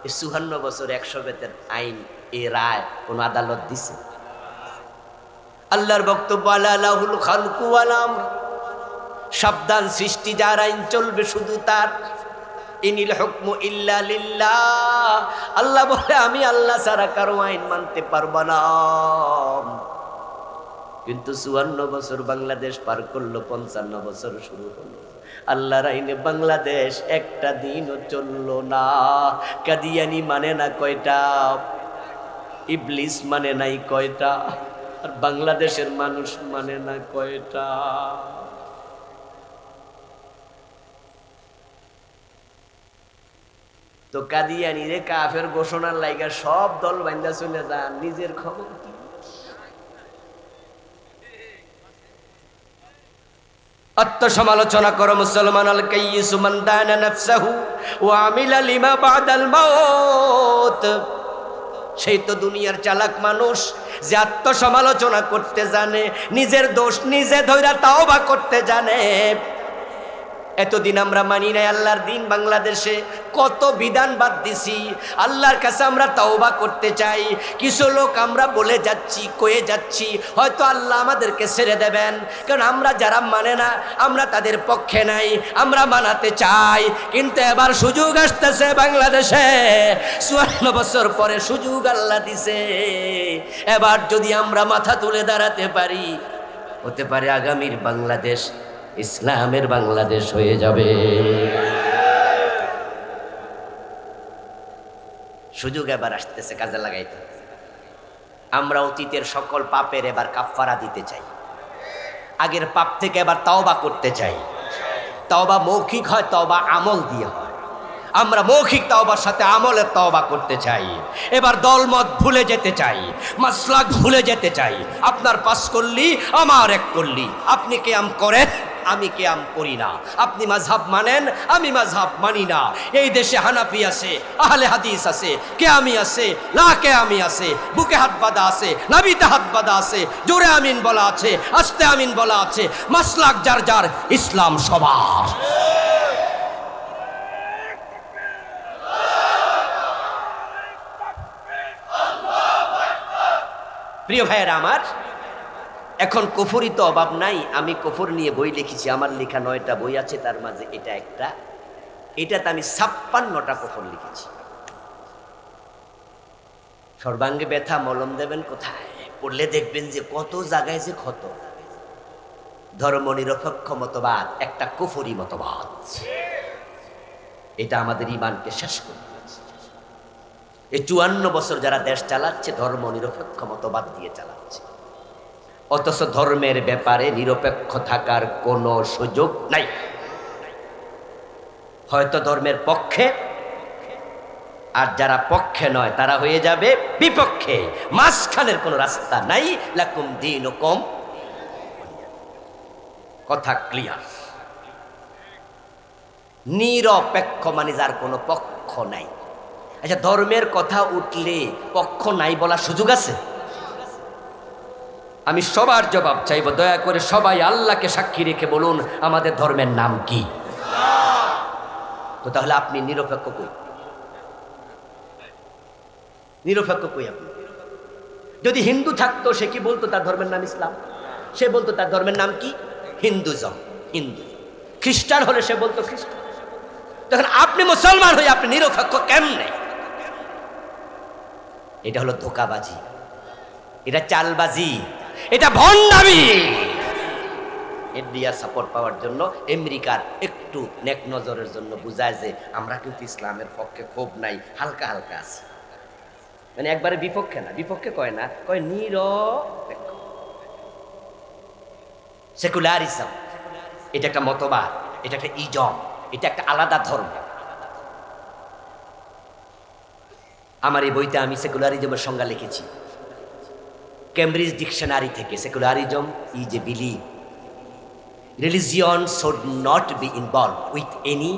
এই 54 বছর 100 বেতের আইন, এ রায় কোন আদালত দিছে? আল্লাহর বক্তব্য আলাহুল খালকু ওয়াল আমর, সাবধান, সৃষ্টি যার, আইন চলবে শুধু তার। ইনিল হুকমু ইল্লা লিল্লাহ, আল্লাহ বলে আমি আল্লাহ ছাড়া কারো আইন মানতে পারবো না। কিন্তু 54 বছর বাংলাদেশ পার করলো, 55 বছর শুরু হলো, আল্লাহর আইনে বাংলাদেশ একটা দিনও চললো না। কাদিয়ানি মানে না কয়টা, ইবলিস মানে নাই কয়টা, আর বাংলাদেশের মানুষ মানে না কয়টা। তো কাদিয়ানি রে কাফের ঘোষণার লাইগা সব দল বাইন্দা চলে যান, নিজের খবর কি? আত্মসমালোচনা করো মুসলমান। আল কাইয়িসু মান দানা নাফসাহু ওয়া আমিলা লিমা বাদাল মাউত, সেই তো দুনিয়ার চালাক মানুষ যে আত্মসমালোচনা করতে জানে, নিজের দোষ নিজে ধইরা তাওবা করতে জানে। এতদিন আমরা মানি নাই আল্লাহর দিন, বাংলাদেশে কত বিধান বাদ দিছি, আল্লাহর কাছে আমরা তাওবা করতে চাই। কিছু লোক আমরা বলে যাচ্ছি, কয়ে যাচ্ছি, হয়তো আল্লাহ আমাদেরকে ছেড়ে দেবেন, কারণ আমরা যারা মানে না আমরা তাদের পক্ষে নাই, আমরা মানাতে চাই। কিন্তু এবার সুযোগ আসতেছে বাংলাদেশে, 54 বছর পরে সুযোগ আল্লাহ দিছে। এবার যদি আমরা মাথা তুলে দাঁড়াতে পারি, হতে পারে আগামীর বাংলাদেশ ইসলামের বাংলাদেশ হয়ে যাবে। সুযোগ এবার আসতেছে, কাজে লাগাইতে। আমরা অতীতের সকল পাপের এবার কাফফারা দিতে চাই, আগের পাপ থেকে এবার তওবা করতে চাই। তওবা মৌখিক হয়, তওবা আমল দিয়ে হয়। আমরা মৌখিক তওবার সাথে আমলের তওবা করতে চাই। এবার দলমত ভুলে যেতে চাই, মাসলাক ভুলে যেতে চাই। আপনার 5 করলি, আমার 1 করলি, আপনি কিয়াম করেন, আমি কিয়াম করি না। আপনি মাযহাব মানেন, আমি মাযহাব মানি না। এই দেশে হানাফি আছে, আহলে হাদিস আছে, কিয়ামি আছে, না কিয়ামি আছে, বুকে হাত বাঁধা আছে, নাবিতে হাত বাঁধা আছে, জোরে আমিন বলা আছে, আস্তে আমিন বলা আছে। মাসলাক যার যার, ইসলাম সবার। প্রিয় ভাইয়েরা আমার, এখন কুফরি তো অভাব নাই। আমি কুফর নিয়ে বই লিখেছি, আমার লেখা 9টা বই আছে, তার মাঝে এটা একটা। এটাতে আমি 56টা কুফর লিখেছি। সর্বাঙ্গে ব্যথা মলম দেবেন কোথায়? পড়লে দেখবেন যে কত জায়গায় যে ক্ষত। ধর্ম নিরপেক্ষ মতবাদ একটা কুফরি মতবাদ, এটা আমাদের ঈমানকে শেষ করে দিয়েছে। এই 54 বছর যারা দেশ চালাচ্ছে ধর্ম নিরপেক্ষ মতবাদ দিয়ে চালাচ্ছে, অথচ ধর্মের ব্যাপারে নিরপেক্ষ থাকার কোনো সুযোগ নাই। হয়তো ধর্মের পক্ষে, আর যারা পক্ষে নয় তারা হয়ে যাবে বিপক্ষে। মাঝখানের কোনো রাস্তা নাই। লাকুম দীনুকুম, কথা ক্লিয়ার। নিরপেক্ষ মানে যার কোনো পক্ষ নাই। আচ্ছা, ধর্মের কথা উঠলে পক্ষ নাই বলার সুযোগ আছে? আমি সবার জবাব চাইব, দয়া করে সবাই আল্লাহকে সাক্ষী রেখে বলুন আমাদের ধর্মের নাম কি? তো তাহলে আপনি নিরপেক্ষ কই? নিরপেক্ষ কই আপনি? যদি হিন্দু থাকতো সে কি বলতো তার ধর্মের নাম ইসলাম? সে বলতো তার ধর্মের নাম কি? হিন্দুজম, হিন্দু। খ্রিস্টান হলে সে বলতো খ্রিস্টান। তখন আপনি মুসলমান হয়ে আপনি নিরপেক্ষ কেমনে? এটা হলো ধোঁকাবাজি, এটা চালবাজি, এটা ভণ্ডামি। ইন্ডিয়া সাপোর্ট পাওয়ার জন্য, আমেরিকার একটু নেক নজরের জন্য বুঝায় যে আমরা কিন্তু ইসলামের পক্ষে ক্ষোভ নাই, হালকা হালকা আছে। মানে একবারে বিপক্ষে না, বিপক্ষে কয় না, কয় নিরপেক্ষ। সেকুলারিজম এটা একটা মতবাদ, এটা একটা ইজম, এটা একটা আলাদা ধর্ম। আমার এই বইতে আমি সেকুলারিজমের সংজ্ঞা লিখেছি কেমব্রিজ ডিকশনারি থেকে। Secularism is a believe religion should not be involved with any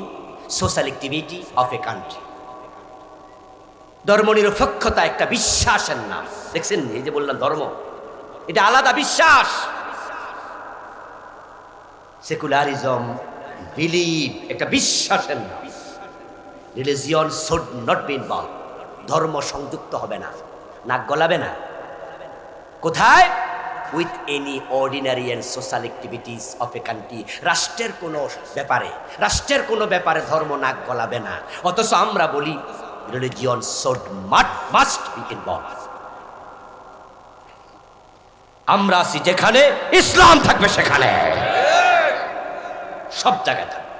social activity of a country. ধর্ম নিরপেক্ষতা একটা বিশ্বাসের নাম। দেখছেন, এই যে বললাম ধর্ম, এটা আলাদা বিশ্বাস। সেকুলারিজম বিলিভ একটা বিশ্বাসের নাম। Religion should not be involve, ধর্ম সংযুক্ত হবে না, নাক গলাবে না। কোথায়? With any ordinary and social activities of a country. রাষ্ট্রের কোনো ব্যাপারে, রাষ্ট্রের কোনো ব্যাপারে ধর্ম নাক গলাবে না। অথচ আমরা বলি religion should must be involve. আমরা আছি যেখানে, ইসলাম থাকবে সেখানে, সব জায়গায় থাকবে।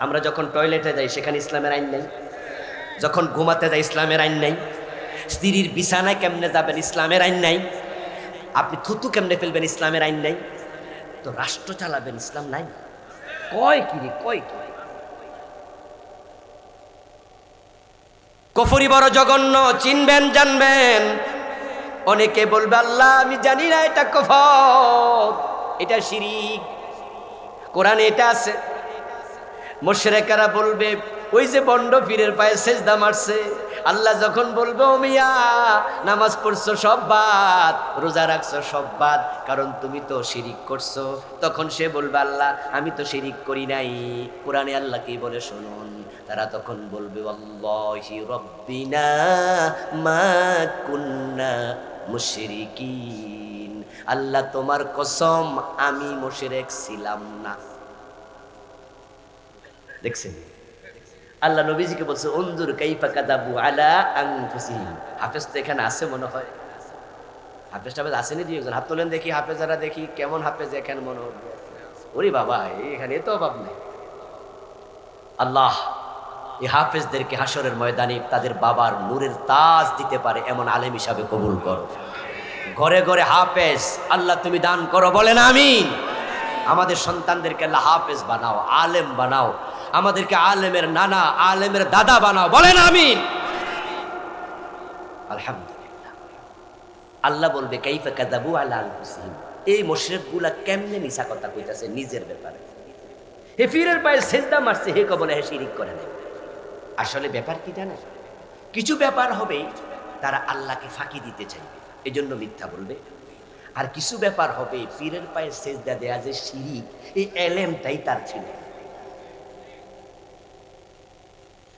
আমরা যখন টয়লেটে যাই সেখানে ইসলামের আইন নেই, যখন ঘুমাতে যাই ইসলামের আইন নেই, স্ত্রীর বিছানায় কেমনে যাবেন ইসলামের আইন নাই, আপনি থুতু কেমনে ফেলবেন ইসলামের আইন নাই, তো রাষ্ট্র চালাবেন ইসলাম নাই। কয় কি রে, কয় কি? কুফরি বড় জঘন্য, চিনবেন জানবেন। অনেকে বলবে আল্লাহ আমি জানি না এটা কুফর, এটা শিরিক, কোরআনে এটা আছে। মুশরিকরা বলবে ওই যে বন্ড পীরের পায়ে সেজদা মারছে, আল্লাহ যখন বলবে ও মিয়া নামাজ পড়ছো সব বাদ, রোজা রাখছো সব বাদ, কারণ তুমি তো শিরিক করছো, তখন সে বলবে আল্লাহ আমি তো শিরিক করি নাই। কোরআনে আল্লাহ কি বলে শুনুন, তারা তখন বলবে আল্লাহি রব্বিনা মা কুন্না মুশরিকিন, আল্লাহ তোমার কসম আমি মুশরিক ছিলাম না। দেখছেন, আল্লাহ নবীজিকে বলছে উনজুর কাইফা কাযাবু আলা আনফুসিহিম। হাফেজ তো এখানে আছে মনে হয়, হাফেজ টাফেজ আসেনি? দুই একজন হাত তোলেন দেখি, হাফেজারা দেখি কেমন হাফেজ এখানে মনে হয়। ওরে বাবা, এখানে তো অভাব নেই। আল্লাহ এই হাফেজদেরকে হাসরের ময়দানে তাদের বাবার নূরের তাজ দিতে পারে এমন আলেম হিসাবে কবুল করো। ঘরে ঘরে হাফেজ আল্লাহ তুমি দান করো, বলেন আমিন। আমাদের সন্তানদেরকে আল্লাহ হাফেজ বানাও, আলেম বানাও, আমাদেরকে আলেমের নানা আলেমের দাদা বানাও, বলেন আমিন। আলহামদুলিল্লাহ। আল্লাহ বলবে কাইফা কাযাবু আলা আনফুসিহিম, এই মুশরিকগুলা কেমনে মিছা কথা কইতাছে নিজের ব্যাপারে। হে পীরের পায়ে সেজদা মারছে, হে কে বলে হে শিরিক করে নাই। আসলে ব্যাপার কি জানেন, কিছু ব্যাপার হবে তারা আল্লাহকে ফাঁকি দিতে চাইবে, এজন্য মিথ্যা বলবে। আর কিছু ব্যাপার হবে পীরের পায়ে সেজদা দেয়া যে শিরিক, এই এলেমটাই তার ছিল।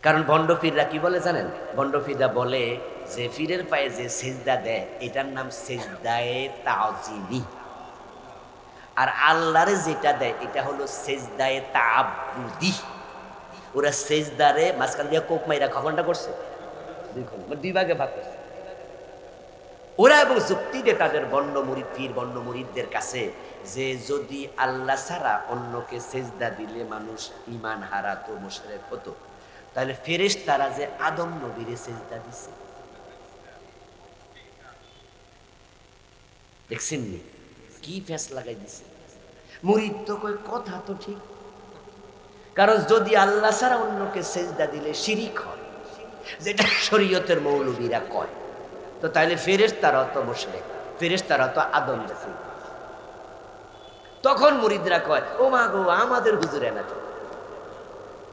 কারণ ভণ্ড পীররা কি বলে জানেন, ভণ্ড পীররা বলে যে পীরের পায়ে যে সেজদা দেয় এটার নাম সেজদায়ে তাজিমি, আর আল্লাহরে যেটা দেয় এটা হলো সেজদায়ে তাআব্বুদি। ওরা সেজদারে মাঝখান দিয়ে কোপ মাইরা খবরটা করছে, দুই ভাগে ভাগ করছে। ওরা এবং যুক্তি দিয়ে তাদের বন্য মুরিদ পীর বন্য মুরিদদের কাছে যে যদি আল্লাহ ছাড়া অন্যকে সেজদা দিলে মানুষ ঈমান হারাতো মুশরিক হতো, তাহলে ফেরেশতারা যে আদম নবীরে সেজদা দিছে, দেখছেন নি কি ফেস লাগাই দিছে। মুরিদ তো কই কথা তো ঠিক, কারণ যদি আল্লাহ ছাড়া অন্যকে সেজদা দিলে শিরিক হয়, যেটা শরীয়তের মৌলবীরা কয়, তো তাইলে ফেরেশতারাও তো মুশরিক, ফেরেশতারা তো আদম দেখে। তখন মুরিদরা কয় ও মা গো আমাদের হুজুরে না।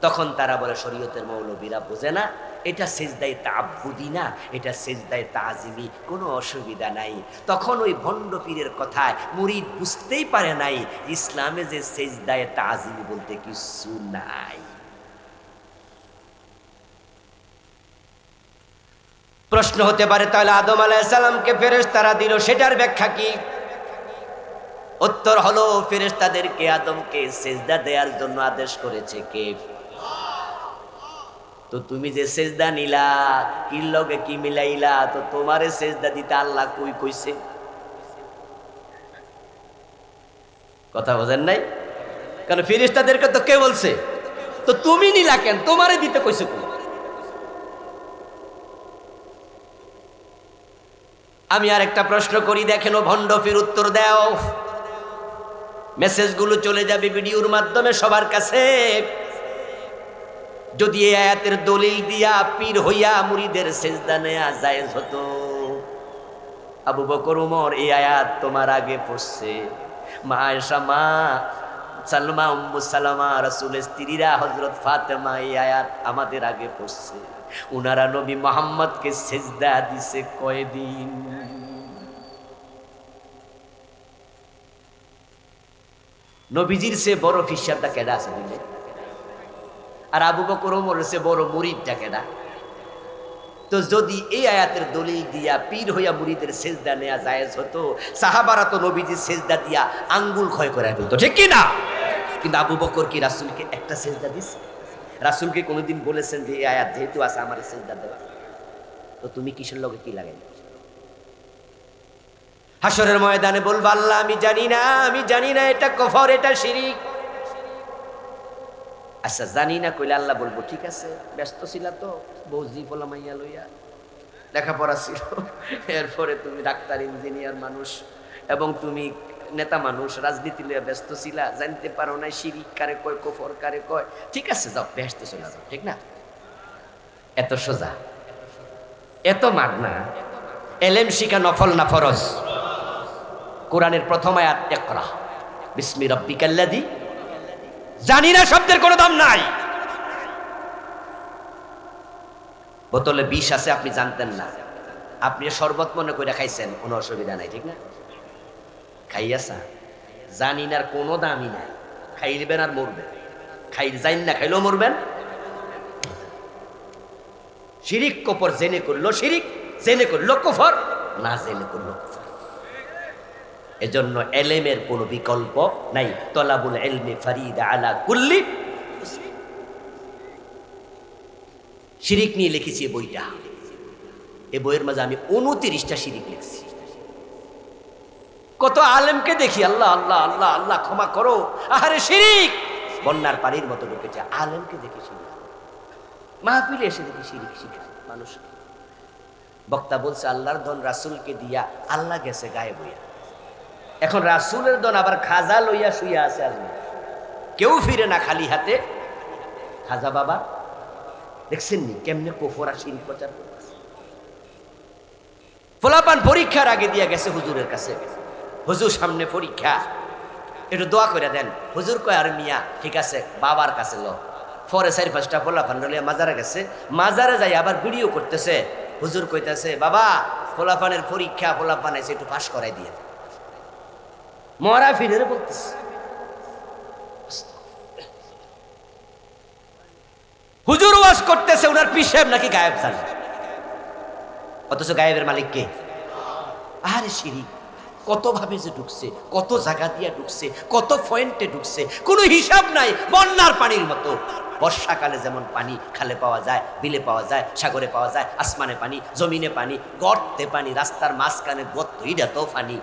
তখন তারা বলে শরীয়তের মৌলবীরা বোঝে না, এটা সেজদায়ে তাআব্বুদি না, এটা সেজদায়ে তাজিমি, কোনো অসুবিধা নাই। তখন ওই ভণ্ড পীরের কথায় মুরিদ বুঝতেই পারে নাই ইসলামে যে সেজদায়ে তাজিমি বলতে কিছু নাই। প্রশ্ন হতে পারে তাহলে আদম আলাইহিস সালামকে ফেরেশতারা দিল, সেটার ব্যাখ্যা কি? উত্তর হলো ফেরেশতাদেরকে আদমকে সেজদা দেওয়ার জন্য আদেশ করেছে কে? তো তুমি যে সেজদা নিলা কি লগে কি মিলাইলা, তো তোমারে সেজদা দিতে আল্লাহ কই কইছে? কথা বোঝেন নাই? কারণ ফেরেশতাদেরকে তো কে বলছে, তো তুমি নিলা কেন, তোমারে দিতে কইছে কোন? আমি আর একটা প্রশ্ন করি, দেখেন ও ভণ্ড ফির উত্তর দাও। মেসেজগুলো চলে যাবে ভিডিওর মাধ্যমে সবার কাছে। যদি এই আয়াতের দলিল দিয়া পীর হইয়া মুরিদের সেজদা নেয়া জায়েজ হতো, আবু বকর ওমর এই আয়াত তোমার আগে পড়ছে, মা আয়েশা, মা সালমা, উম্মু সালামা, রাসূলের স্ত্রীরা, হযরত ফাতেমা এই আয়াত আমাদের আগে পড়ছে। উনারা নবী মুহাম্মদকে সেজদা দিছে কয়দিন? নবীজির সে বড় ফিসারটা কেডা আছে দিলে? আর আবু বকর ওমরের সে বড় মুরিদটা কেডা? তো যদি এই আয়াতের দলিল দিয়া পীর হইয়া মুরিদের সেজদা নেয়া জায়েজ হতো, সাহাবারা তো নবীজির সেজদা দিয়া আঙ্গুল ক্ষয় করে ফেলতো, ঠিক কি না? কিন্তু আবু বকর কি রাসূলকে একটা সেজদা দিছে? রাসূলকে কোনোদিন বলেছেন যে এই আয়াত যেহেতু আছে আমার সেজদা দেওয়া? তো তুমি কিসের লগে কি লাগাই? হাসরের ময়দানে বলবো আল্লাহ আমি জানি না, আমি জানি না, এটা কুফর, এটা শিরিক। আচ্ছা জানি না কইলে আল্লাহ বলবো ঠিক আছে, ব্যস্ত ছিলা তো, বৌজি পোলা মাইয়া লইয়া, লেখাপড়া ছিল, এরপরে তুমি ডাক্তার ইঞ্জিনিয়ার মানুষ এবং তুমি নেতা মানুষ, রাজনীতি লইয়া ব্যস্ত ছিলা, জানতে পারো না শিরিক কারে কয়, কুফর কারে কয়, ঠিক আছে যাও ব্যস্ত চলে যাও, ঠিক না? এত সোজা, এত মাগনা। এলেম শিখা নফল না ফরজ? কোরআনের প্রথম আয়াত ইকরা বিসমি রাব্বিকাল্লাযী, জানি না শব্দের কোনো দাম নাই। বোতলে বিষ আছে আপনি জানতেন না, আপনি শরবত মনে করে খাইছেন, কোনো অসুবিধা নাই, ঠিক না? খাইয়াছা, জানি না কোনো দামই নাই, খাইবেন আর মরবেন, জানি না খাইলেও মরবেন। শিরিক কুফর, জেনে করলো শিরিক, জেনে করলো কুফর, না জেনে করলো কুফর। এজন্য এলেমের কোনো বিকল্প নাই। তলাবুল ইলমি ফারিদা আলা কুল্লি। শিরিক নিয়ে লিখেছি এই বইটা, এই বইয়ের মাঝে আমি 29টা শিরিক লিখছি। কত আলেমকে দেখি আল্লাহ আল্লাহ আল্লাহ আল্লাহ ক্ষমা করো, আহারে শিরিক বন্যার পানির মতো ঢুকেছে। আলেমকে দেখি শিরিক, মাহফিলে এসে দেখি শিরিক শিখা মানুষ। বক্তা বলছে আল্লাহর ধন রাসূলকে দিয়া আল্লাহ গেছে গায়ে বইয়া। এখন রাসূলের দন আবার খাজা লইয়া শুইয়া আছে আজমি, কেউ ফিরে না খালি হাতে। খাজা বাবা দেখছেন নি কেমনে কুফর আর শিরক প্রচার করতেছে। ফলাফল পরীক্ষার আগে দিয়া গেছে হুজুরের কাছে, হুজুর সামনে পরীক্ষা, একটু দোয়া করে দেন। হুজুর কয় আর মিয়া ঠিক আছে বাবার কাছে লো। পরে 4-5টা ফলাফল লইয়া মাজারে গেছে, মাজারে যাই আবার ভিডিও করতেছে। হুজুর কইতাছে বাবা ফলাফলের পরীক্ষা, ফলাফল আছে একটু পাস করাই দিয়ে। মরা ফিরে বলতেছে হুজুর ওয়াজ করতেছে, উনার পীর সাহেব নাকি গায়েব জানে, অথচ গায়েবের মালিক কে? আরে শিরিক কত ভাবে যে ঢুকছে, কত জায়গা দিয়া ঢুকছে, কত পয়েন্টে ঢুকছে, কোনো হিসাব নাই, বন্যার পানির মতো। বর্ষাকালে যেমন পানি খালে পাওয়া যায়, বিলে পাওয়া যায়, সাগরে পাওয়া যায়, আসমানে পানি, জমিনে পানি, গর্তে পানি, রাস্তার মাঝখানে গর্ত, এটা তো পানি।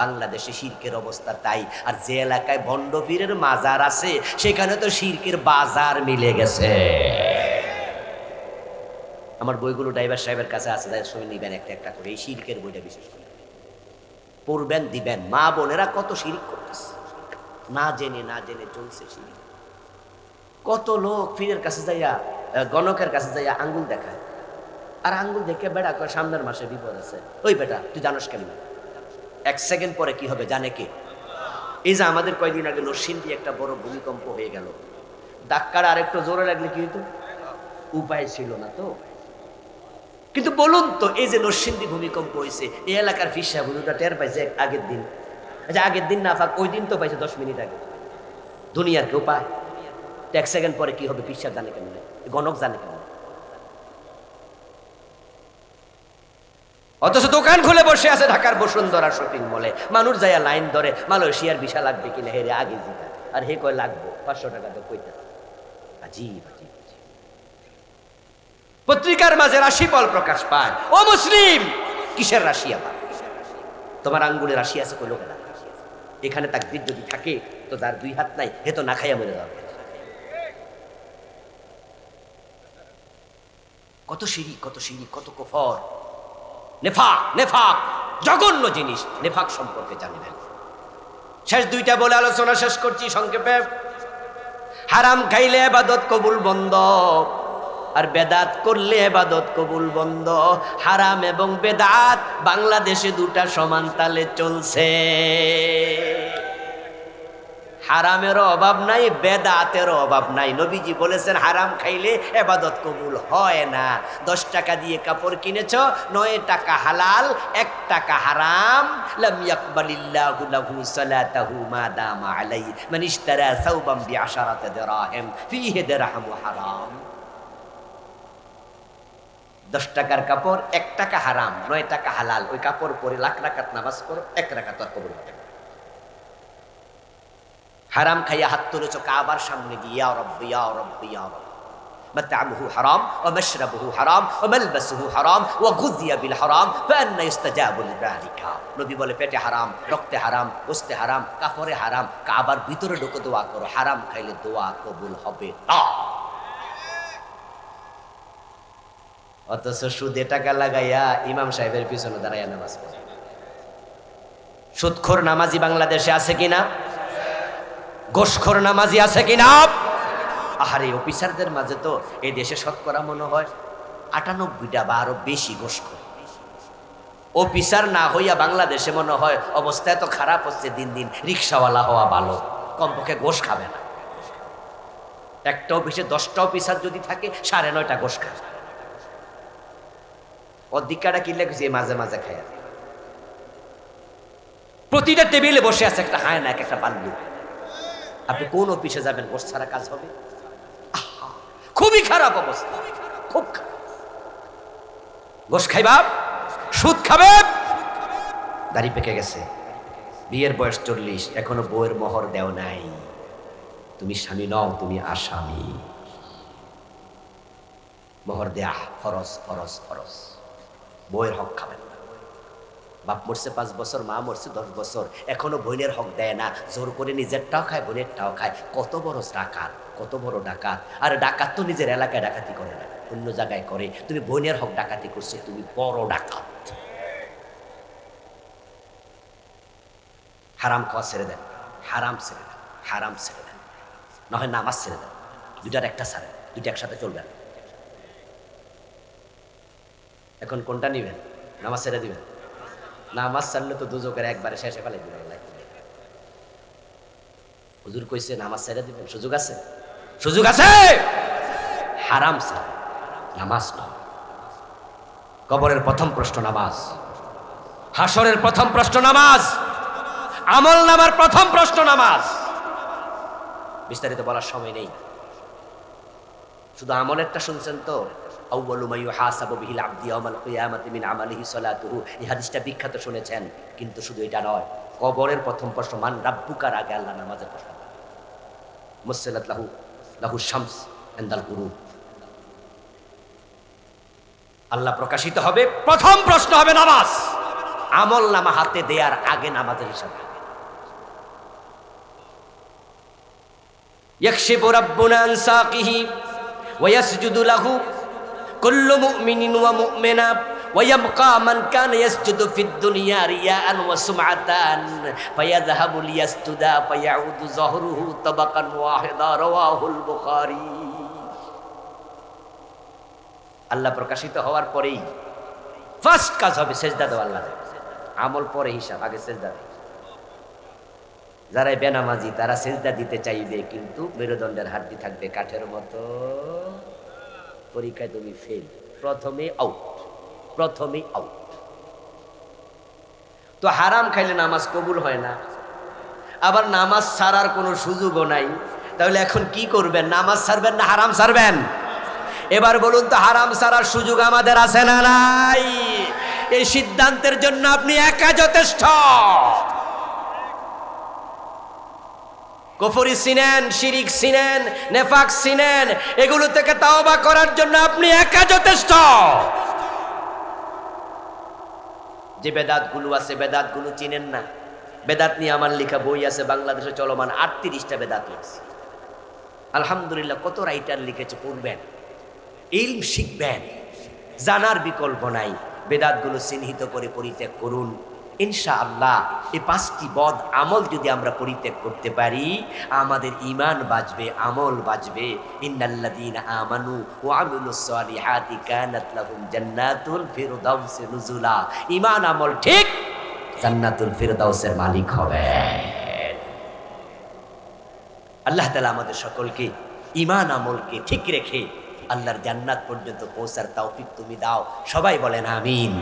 বাংলাদেশে শিরকের অবস্থা তাই। আর যে এলাকায় ভণ্ড পীরের মাজার আছে সেখানে তো শিরকের বাজার মিলে গেছে। আমার বইগুলো ড্রাইভার সাহেবের কাছে আছে, তাই সবাই নিবেন একটা একটা করে, এই শিরকের বইটা বিশেষ করে পড়বেন, দিবেন। মা বোনেরা কত শিরিক করতেছে, না জেনে না জেনে চলছে শিরিক। কত লোক পীরের কাছে যাইয়া, গণকের কাছে যাইয়া আঙ্গুল দেখায়, আর আঙ্গুল দেখে বেড়া করে সামনের মাসে বিপদ আছে। ওই বেটা তুই জানোস কেন? এক সেকেন্ড পরে কি হবে জানে কে? এই যে আমাদের কয়দিন আগে নরসিংদী একটা বড় ভূমিকম্প হয়ে গেল, ধাক্কার আর একটু জোরে লাগলে কি হতো? উপায় ছিল না তো। কিন্তু বলুন তো, এই যে নরসিংদী ভূমিকম্প হয়েছে, এই এলাকার ফিসা হুজুরটা টের পাইছে আগের দিন? আচ্ছা আগের দিন না পাক, ওই দিন তো পাইছে 10 মিনিট আগে। দুনিয়ার কেউ পায়? এক সেকেন্ড পরে কি হবে ফিসা জানে কেন? গণক জানে কেন? অথচ দোকান খুলে বসে আছে ঢাকার বসুন্ধরা শপিং মলে, মানুষ যাইয়া লাইন ধরে মালয়েশিয়ার ভিসা লাগবে কিনা হেরে আগে জিগা, আর হে কয় লাগবো 500 টাকা তো কইতে। আজীব আজীব। পত্রিকার মাঝে রাশিফল প্রকাশ পায়, ও মুসলিম কিসের রাশি? আবার তোমার আঙ্গুলে রাশি আছে কইলো কেন? এখানে তাকদীর যদি থাকে তো যার 2 হাত নাই হে তো না খাইয়া মরে যাবে। কত শিরিক, কত শিরিক, কত কুফর, নেফাক। নেফাক জঘন্য জিনিস, নেফাক সম্পর্কে জানবেন। শেষ দুইটা বলে আলোচনা শেষ করছি সংক্ষেপে। হারাম খাইলে ইবাদত কবুল বন্ধ, আর বেদাত করলে ইবাদত কবুল বন্ধ। হারাম এবং বেদাত বাংলাদেশে দুটা সমান তালে চলছে। হারামেরও অভাব নাই, বেদাতেরও অভাব নাই। নবীজি বলেছেন হারাম খাইলে ইবাদত কবুল হয় না। 10 টাকা দিয়ে কাপড় কিনেছ, 9 টাকা হালাল, 1 টাকা হারাম। লাম ইয়াকবালিল্লাহু লাহু সালাতাহু মা দামা আলাইহি মান ইশতারা সাওবাম বিআশারাতি দিরহাম ফিহি দিরহামু হারাম। 10 টাকার কাপড়, 1 টাকা হারাম, 9 টাকা হালাল। ওই কাপড় পরে লাখ রাকাত নামাজ পড়ো, 1 রাকাত আর কবুল হবে না। হারাম খাইয়া হাত তুলেছ কাবার সামনে গিয়ে, ইয়া রাব্বি ইয়া রাব্বি ইয়া রাব্বি। মাতআমুহু হারাম ওয়া মাশরাবুহু হারাম ওয়া মালবাসুহু হারাম ওয়া গুযিয়া বিল হারাম ফাআন্না ইস্তাজাবু লিযালিকা। নবী বলে পেটে হারাম, রক্তে হারাম, গোশতে হারাম, কাপড়ে হারাম, কাবার ভিতরে ঢুকে দোয়া করো, হারাম খাইলে দোয়া কবুল হবে না। অথচ সুদে টাকা লাগাইয়া ইমাম সাহেবের পিছনে দাঁড়াইয়া নামাজ পড়ে। সুদখোর নামাজি বাংলাদেশে আছে কিনা? ঘোষখোর নামাজি আছে কিনা? আহারে অফিসারদের মাঝে তো এই দেশে শতকরা মনে হয় 98টা বা আরো বেশি ঘোষখোর। অফিসার না হইয়া বাংলাদেশে মনে হয় অবস্থা এত খারাপ হচ্ছে, দিন দিন রিক্সাওয়ালা হওয়া ভালো, কমপক্ষে ঘোষ খাবে না। একটা অফিসে 10টা অফিসার যদি থাকে 9.5টা ঘোষ খায়। অধিকারটা কিনলে যে মাঝে মাঝে খায়। প্রতিটা টেবিলে বসে আছে একটা হায়না, একটা বাল্লু। আপনি কোন অফিসে যাবেন ঘোষ ছাড়া কাজ হবে? খুবই খারাপ অবস্থা, খুব খারাপ। ঘোষ খাইবা, সুদ খাবে। দাড়ি পেকে গেছে, বিয়ের বয়স 40, এখনো বউয়ের মোহর দেও নাই। তুমি স্বামী নও, তুমি আসামি। মোহর দেয়া ফরজ ফরজ ফরজ। বউয়ের হক খাবেন না। বাপ মরছে 5 বছর, মা মরছে 10 বছর, এখনো বোনের হক দেয় না। জোর করে নিজেরটাও খায়, বোনেরটাও খায়। কত বড় ডাকাত, কত বড় ডাকাত। আর ডাকাত তো নিজের এলাকায় ডাকাতি করে না, অন্য জায়গায় করে। তুমি বোনের হক ডাকাতি করছো, তুমি বড় ডাকাত। হারাম খাওয়া ছেড়ে দেন, হারাম ছেড়ে দেন, হারাম ছেড়ে দেন। না হয় নামাজ ছেড়ে দেন, দুটার একটা ছাড়েন, দুটা একসাথে চলবেন। এখন কোনটা নিবেন? নামাজ ছেড়ে দিবেন? নামাজ ছাড়লে তো দুজকের একবারে শেষে ফেলে দিবেন। হুজুর কইছে নামাজ ছেড়ে দিবেন, সুযোগ আছে, সুযোগ আছে। হারাম ছাড়, নামাজ নয়। কবরের প্রথম প্রশ্ন নামাজ, হাসরের প্রথম প্রশ্ন নামাজ, আমল নামার প্রথম প্রশ্ন নামাজ। বিস্তারিত বলার সময় নেই, শুধু আমলেরটা শুনছেন তো। আউয়ালু মা ইউহাসাবু বিহিল আবদু ইয়াউমাল কিয়ামাতি মিন আমালিহি সালাতুহু। এই হাদিসটা বিখ্যাত শুনেছেন, কিন্তু শুধু এটা নয়। কবরের প্রথম প্রশ্ন মান রাব্বুকার আগে আল্লাহ নামাজের প্রশ্ন। মুসসালাত লাহু লাহু শামস এন্দাল গুরু আল্লাহ প্রকাশিত হবে। প্রথম প্রশ্ন হবে নামাজ। আমল নামা হাতে দেওয়ার আগে নামাজের হিসাব। ইয়াকশিফু রাব্বুনা আন সাকিহি ওয়া ইয়াসজুদু লাহু কুল্লু মুমিনিন ওয়া মুমিনা ওয়া ইয়াবকা মান কানা ইয়াসজুদু ফিদ দুনিয়া রিয়াআন ওয়া সুমআতান ফায়াযহাবু লিয়াসজুদা ফায়াউদু যহরুহু তাবাকান ওয়াহিদা রাওয়াহুল বুখারী। আল্লাহ প্রকাশিত হওয়ার পরেই ফার্স্ট কাজ হবে সেজদা দেওয়া। আল্লাহ আমল পরে হিসাব, আগে সেজদা। যারা বেনামাজি তারা সেজদা দিতে চাইবে, কিন্তু মেরুদণ্ডের হাড্ডি থাকবে কাঠের মতো। পরীক্ষায় তুমি ফেল, প্রথমে আউট, প্রথমে আউট। তো হারাম খাইলে নামাজ কবুল হয় না, আবার নামাজ ছাড়ার কোনো সুযোগও নাই। তাহলে এখন কি করবেন? নামাজ ছাড়বেন না হারাম ছাড়বেন? এবার বলুন তো, হারাম ছাড়ার সুযোগ আমাদের আছে না নাই? এই সিদ্ধান্তের জন্য আপনি একা যথেষ্ট। কুফরি চিনেন, শিরিক চিনেন, নেফাক চিনেন, এগুলো থেকে তাওবা করার জন্য আপনি একা যথেষ্ট। যে বেদাত গুলো আছে, বেদাত গুলো চিনেন না? বেদাত নিয়ে আমার লেখা বই আছে, বাংলাদেশে চলমান 38টা বেদাত লিখছে। আলহামদুলিল্লাহ, কত রাইটার লিখেছে, পড়বেন, ইলম শিখবেন, জানার বিকল্প নাই। বেদাতগুলো চিহ্নিত করে পরিত্যাগ করুন। ইনশাআল্লাহ এই 5টি বদ আমল যদি আমরা পরিত্যাগ করতে পারি, আমাদের ঈমান বাঁচবে, আমল বাঁচবে। ইন্নাল্লাযীনা আমানু ওয়া আমিলুস সালিহাতি কানাত লাহুম জান্নাতুল ফিরদাউসি নুজুলা। ঈমান আমল ঠিক, জান্নাতুল ফিরদাউসের মালিক হবেন। আল্লাহ তাআলা আমাদের সকলকে ঈমান আমলকে ঠিক রেখে আল্লাহর জান্নাত পর্যন্ত পৌঁছার তৌফিক তুমি দাও। সবাই বলেন আমিন।